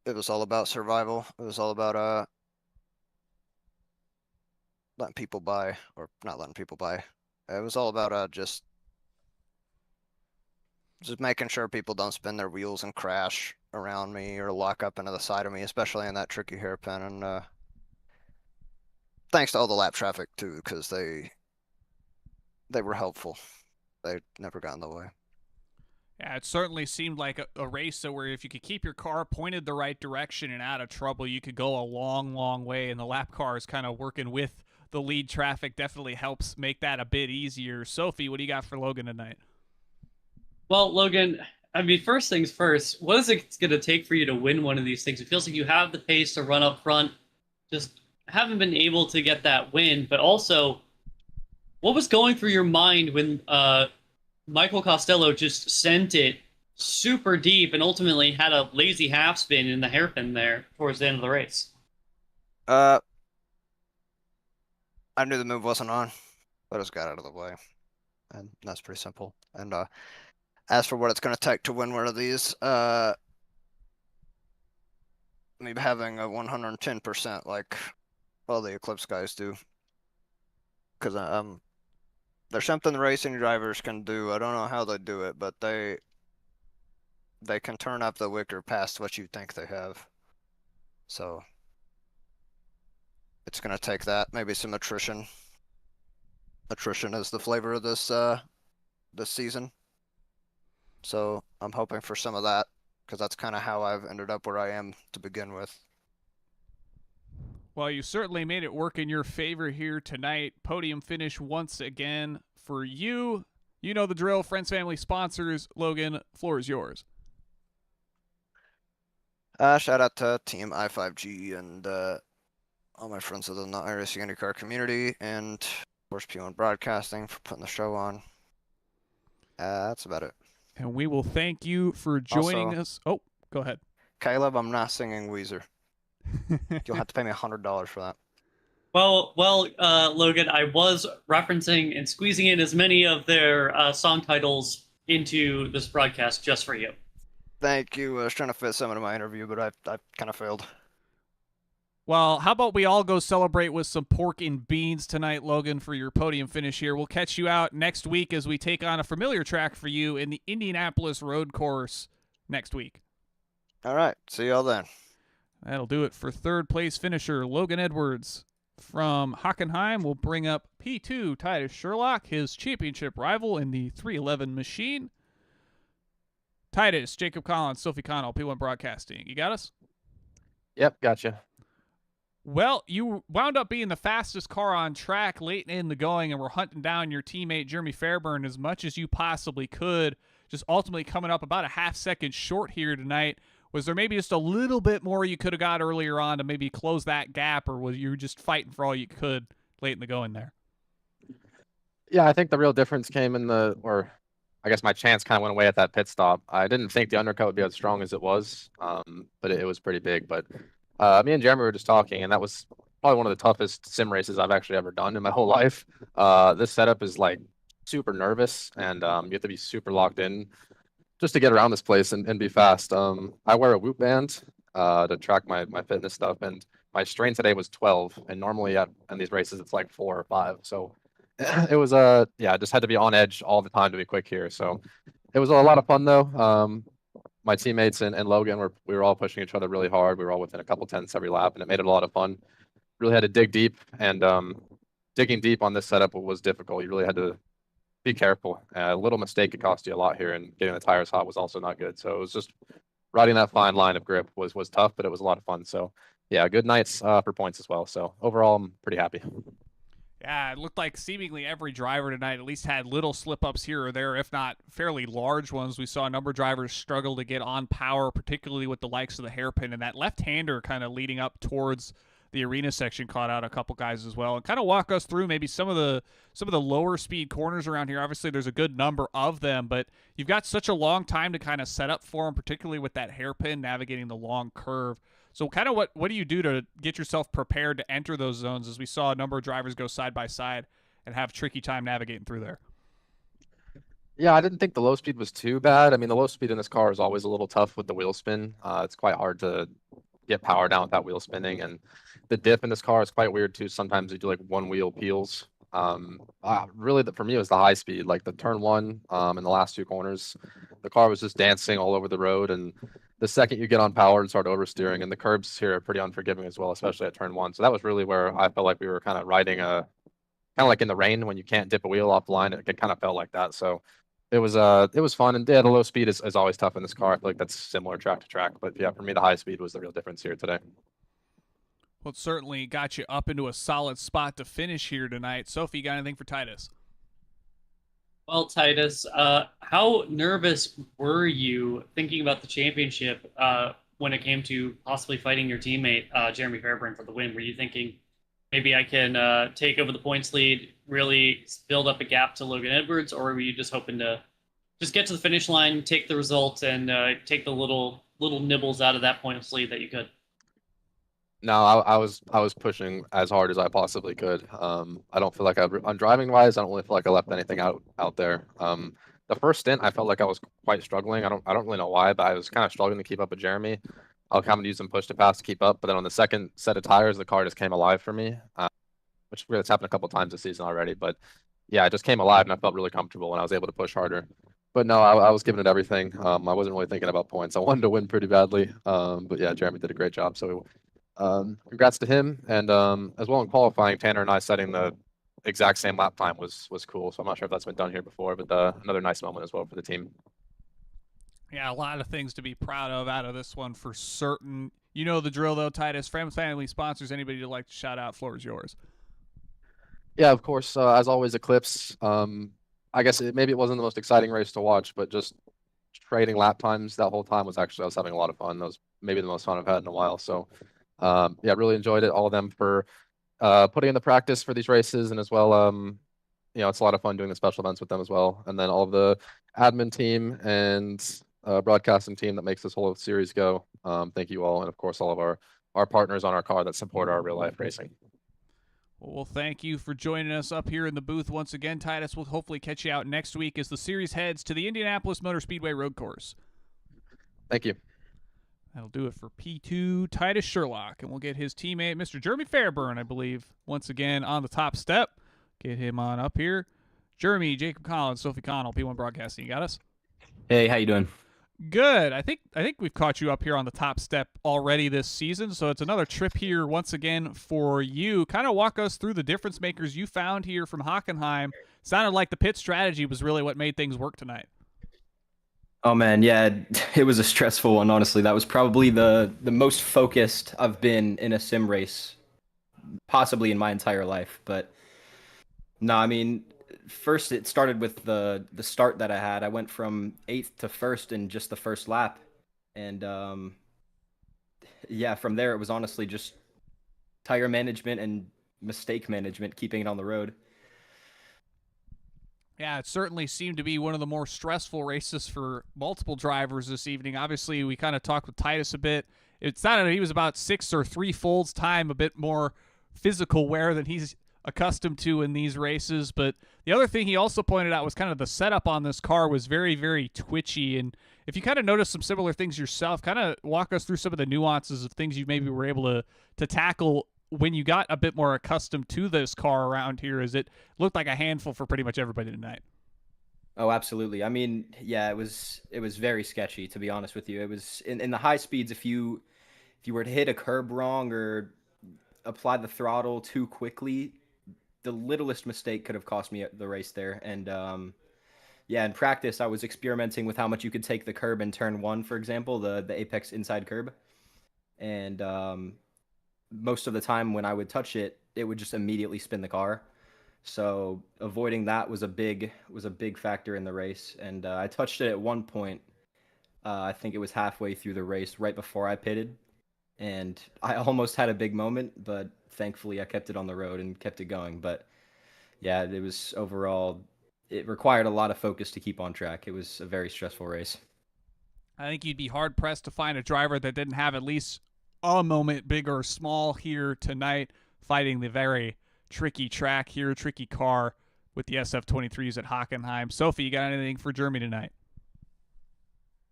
it was all about survival. It was all about letting people by, or not letting people by. It was all about just making sure people don't spin their wheels and crash around me or lock up into the side of me, especially in that tricky hairpin. And thanks to all the lap traffic too, because they were helpful. They never got in the way. Yeah, it certainly seemed like a race where if you could keep your car pointed the right direction and out of trouble, you could go a long, long way. And the lap cars kind of working with the lead traffic definitely helps make that a bit easier. Sophie, what do you got for Logan tonight? Well, Logan, I mean, first things first, what is it going to take for you to win one of these things? It feels like you have the pace to run up front, just haven't been able to get that win. But also, what was going through your mind when Michael Costello just sent it super deep and ultimately had a lazy half spin in the hairpin there towards the end of the race? I knew the move wasn't on, but I just got out of the way. And that's pretty simple. And as for what it's going to take to win one of these, maybe having a 110% like all the Eclipse guys do. Because there's something racing drivers can do. I don't know how they do it, but they can turn up the wicker past what you think they have. So it's going to take that. Maybe some attrition. Attrition is the flavor of this season. So I'm hoping for some of that, because that's kind of how I've ended up where I am to begin with. Well, you certainly made it work in your favor here tonight. Podium finish once again for you. You know the drill. Friends, family, sponsors. Logan, floor is yours. Shout out to Team I5G and all my friends within the iRacing IndyCar community, and of course P1 Broadcasting for putting the show on. That's about it. And we will thank you for joining us. Oh, go ahead. Caleb, I'm not singing Weezer. You'll have to pay me $100 for that. Well, Logan, I was referencing and squeezing in as many of their song titles into this broadcast just for you. Thank you. I was trying to fit some into my interview, but I kind of failed. Well, how about we all go celebrate with some pork and beans tonight, Logan, for your podium finish here. We'll catch you out next week as we take on a familiar track for you in the Indianapolis Road Course next week. All right. See y'all then. That'll do it for third place finisher Logan Edwards from Hockenheim. We'll bring up P2 Titus Sherlock, his championship rival in the 311 machine. Titus, Jacob Collins, Sophie Connell, P1 Broadcasting. You got us? Yep, gotcha. Well, you wound up being the fastest car on track late in the going and were hunting down your teammate Jeremy Fairburn as much as you possibly could, just ultimately coming up about a half second short here tonight. Was there maybe just a little bit more you could have got earlier on to maybe close that gap, or was you just fighting for all you could late in the going there? Yeah, I think the real difference came in or I guess my chance kind of went away at that pit stop. I didn't think the undercut would be as strong as it was, but it was pretty big. But me and Jeremy were just talking, and that was probably one of the toughest sim races I've actually ever done in my whole life. This setup is like super nervous, and you have to be super locked in just to get around this place and be fast. I wear a Whoop band to track my fitness stuff, and my strain today was 12, and normally in these races it's like 4 or 5. So it was yeah, I just had to be on edge all the time to be quick here. So it was a lot of fun though. My teammates and Logan we were all pushing each other really hard. We were all within a couple tenths every lap, and it made it a lot of fun. Really had to dig deep, and digging deep on this setup was difficult. You really had to be careful. A little mistake could cost you a lot here, and getting the tires hot was also not good. So it was just riding that fine line of grip was tough, but it was a lot of fun. So yeah, good nights for points as well. So overall, I'm pretty happy. Yeah, it looked like seemingly every driver tonight at least had little slip-ups here or there, if not fairly large ones. We saw a number of drivers struggle to get on power, particularly with the likes of the hairpin, and that left-hander kind of leading up towards the arena section caught out a couple guys as well. And kind of walk us through maybe some of the lower speed corners around here. Obviously, there's a good number of them, but you've got such a long time to kind of set up for them, particularly with that hairpin navigating the long curve. So kind of what do you do to get yourself prepared to enter those zones, as we saw a number of drivers go side by side and have tricky time navigating through there? Yeah, I didn't think the low speed was too bad. I mean, the low speed in this car is always a little tough with the wheel spin. It's quite hard to get power down without wheel spinning, and the diff in this car is quite weird too. Sometimes you do like one wheel peels. Really, for me, it was the high speed, like the turn one, in the last 2 corners. The car was just dancing all over the road, and the second you get on power and start oversteering, and the curbs here are pretty unforgiving as well, especially at turn 1. So that was really where I felt like we were kind of riding kind of like in the rain when you can't dip a wheel off the line. It kind of felt like that. So it was fun, and yeah, the low speed is always tough in this car. I feel like that's similar track to track, but yeah, for me, the high speed was the real difference here today. Well, it certainly got you up into a solid spot to finish here tonight. Sophie, you got anything for Titus? Well, Titus, how nervous were you thinking about the championship when it came to possibly fighting your teammate, Jeremy Fairburn, for the win? Were you thinking, maybe I can take over the points lead, really build up a gap to Logan Edwards, or were you just hoping to just get to the finish line, take the result, and take the little nibbles out of that points lead that you could? No, I was pushing as hard as I possibly could. I don't feel like on driving wise, I don't really feel like I left anything out there. The first stint, I felt like I was quite struggling. I don't really know why, but I was kind of struggling to keep up with Jeremy. I'll kind of use some push to pass to keep up, but then on the second set of tires, the car just came alive for me, which really has happened a couple times this season already. But yeah, it just came alive, and I felt really comfortable, and I was able to push harder. But no, I was giving it everything. I wasn't really thinking about points. I wanted to win pretty badly. But yeah, Jeremy did a great job. So congrats to him, and as well in qualifying, Tanner and I setting the exact same lap time was cool. So I'm not sure if that's been done here before, but another nice moment as well for the team. Yeah, a lot of things to be proud of out of this one for certain. You know the drill, though, Titus. Friends, family, sponsors, anybody you'd like to shout out, floor is yours. Yeah, of course. As always, Eclipse. I guess maybe it wasn't the most exciting race to watch, but just trading lap times that whole time I was having a lot of fun. That was maybe the most fun I've had in a while. So yeah, really enjoyed it. All of them for putting in the practice for these races, and as well, you know, it's a lot of fun doing the special events with them as well. And then all of the admin team and broadcasting team that makes this whole series go. Thank you all, and of course all of our partners on our car that support our real life racing. Well, thank you for joining us up here in the booth once again, Titus. We'll hopefully catch you out next week as the series heads to the Indianapolis Motor Speedway Road Course. Thank you. That'll do it for P2 Titus Sherlock, and we'll get his teammate, Mr. Jeremy Fairburn, I believe, once again on the top step. Get him on up here. Jeremy, Jacob Collins, Sophie Connell, P1 Broadcasting. You got us? Hey, how you doing? Good. I think we've caught you up here on the top step already this season, so it's another trip here once again for you. Kind of walk us through the difference makers you found here from Hockenheim. Sounded like the pit strategy was really what made things work tonight. Oh man, yeah, it was a stressful one, honestly. That was probably the most focused I've been in a sim race possibly in my entire life. But no, I mean, first it started with the start that I had. I went from 8th to 1st in just the first lap, and yeah, from there it was honestly just tire management and mistake management, keeping it on the road. Yeah, it certainly seemed to be one of the more stressful races for multiple drivers this evening. Obviously, we kind of talked with Titus a bit. It sounded he was about 6 or 3 folds time, a bit more physical wear than he's accustomed to in these races. But the other thing he also pointed out was kind of the setup on this car was very, very twitchy. And if you kind of notice some similar things yourself, kind of walk us through some of the nuances of things you maybe were able to tackle when you got a bit more accustomed to this car around here, as it looked like a handful for pretty much everybody tonight. Oh, absolutely. I mean, yeah, it was very sketchy, to be honest with you. It was in the high speeds, if you were to hit a curb wrong or apply the throttle too quickly, the littlest mistake could have cost me the race there. And yeah, in practice, I was experimenting with how much you could take the curb in turn 1, for example, the apex inside curb. And most of the time when I would touch it, it would just immediately spin the car. So avoiding that was a big factor in the race. And I touched it at one point. I think it was halfway through the race, right before I pitted, and I almost had a big moment, but thankfully I kept it on the road and kept it going. But yeah, it was overall, it required a lot of focus to keep on track. It was a very stressful race. I think you'd be hard-pressed to find a driver that didn't have at least a moment, big or small, here tonight, fighting the very tricky track here, tricky car with the SF23s at Hockenheim. Sophie, you got anything for Jeremy tonight?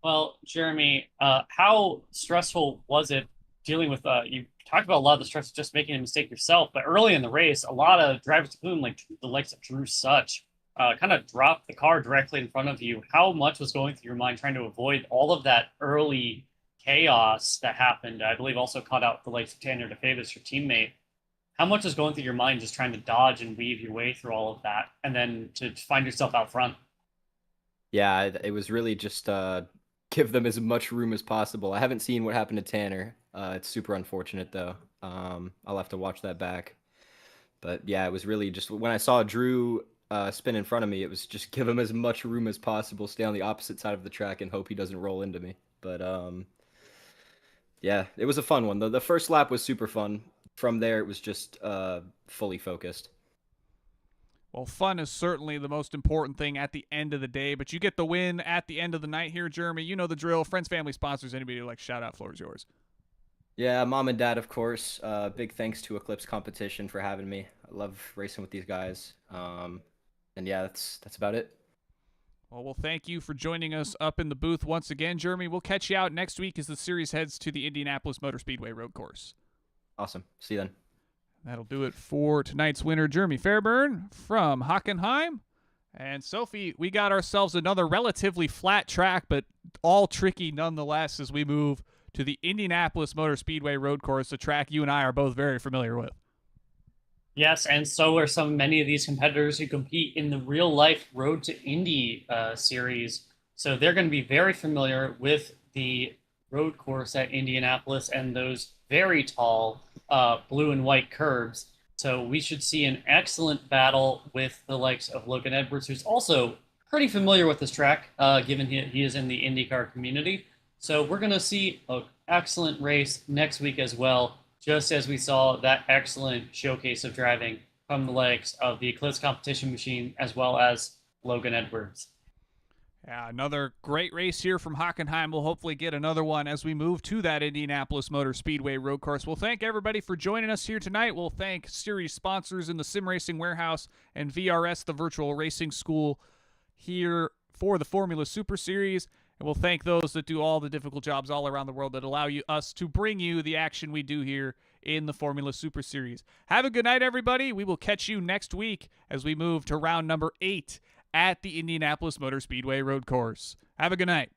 Well, Jeremy, how stressful was it dealing with, you talked about a lot of the stress of just making a mistake yourself, but early in the race, a lot of drivers, including like the likes of Drew Such, kind of dropped the car directly in front of you. How much was going through your mind trying to avoid all of that early chaos that happened? I believe also caught out the likes of Tanner DeFavis, your teammate. How much was going through your mind just trying to dodge and weave your way through all of that and then to find yourself out front? Yeah, it was really just give them as much room as possible. I haven't seen what happened to Tanner. It's super unfortunate, though. I'll have to watch that back. But yeah, it was really just when I saw Drew spin in front of me, it was just give him as much room as possible, stay on the opposite side of the track, and hope he doesn't roll into me. But yeah, it was a fun one. The first lap was super fun. From there, it was just fully focused. Well, fun is certainly the most important thing at the end of the day, but you get the win at the end of the night here, Jeremy. You know the drill. Friends, family, sponsors, anybody who like shout out, floor is yours. Yeah, mom and dad, of course. Big thanks to Eclipse Competition for having me. I love racing with these guys. And yeah, that's about it. Well, thank you for joining us up in the booth once again, Jeremy. We'll catch you out next week as the series heads to the Indianapolis Motor Speedway road course. Awesome. See you then. That'll do it for tonight's winner, Jeremy Fairburn from Hockenheim. And Sophie, we got ourselves another relatively flat track, but all tricky nonetheless as we move to the Indianapolis Motor Speedway road course, a track you and I are both very familiar with. Yes, and so are many of these competitors who compete in the real-life Road to Indy series. So they're going to be very familiar with the road course at Indianapolis and those very tall blue and white curbs. So we should see an excellent battle with the likes of Logan Edwards, who's also pretty familiar with this track, given he is in the IndyCar community. So we're going to see an excellent race next week as well, just as we saw that excellent showcase of driving from the likes of the Eclipse competition machine, as well as Logan Edwards. Yeah, another great race here from Hockenheim. We'll hopefully get another one as we move to that Indianapolis Motor Speedway road course. We'll thank everybody for joining us here tonight. We'll thank series sponsors in the Sim Racing Warehouse and VRS, the virtual racing school here for the Formula Super Series. And we'll thank those that do all the difficult jobs all around the world that allow us to bring you the action we do here in the Formula Super Series. Have a good night, everybody. We will catch you next week as we move to round number 8 at the Indianapolis Motor Speedway road course. Have a good night.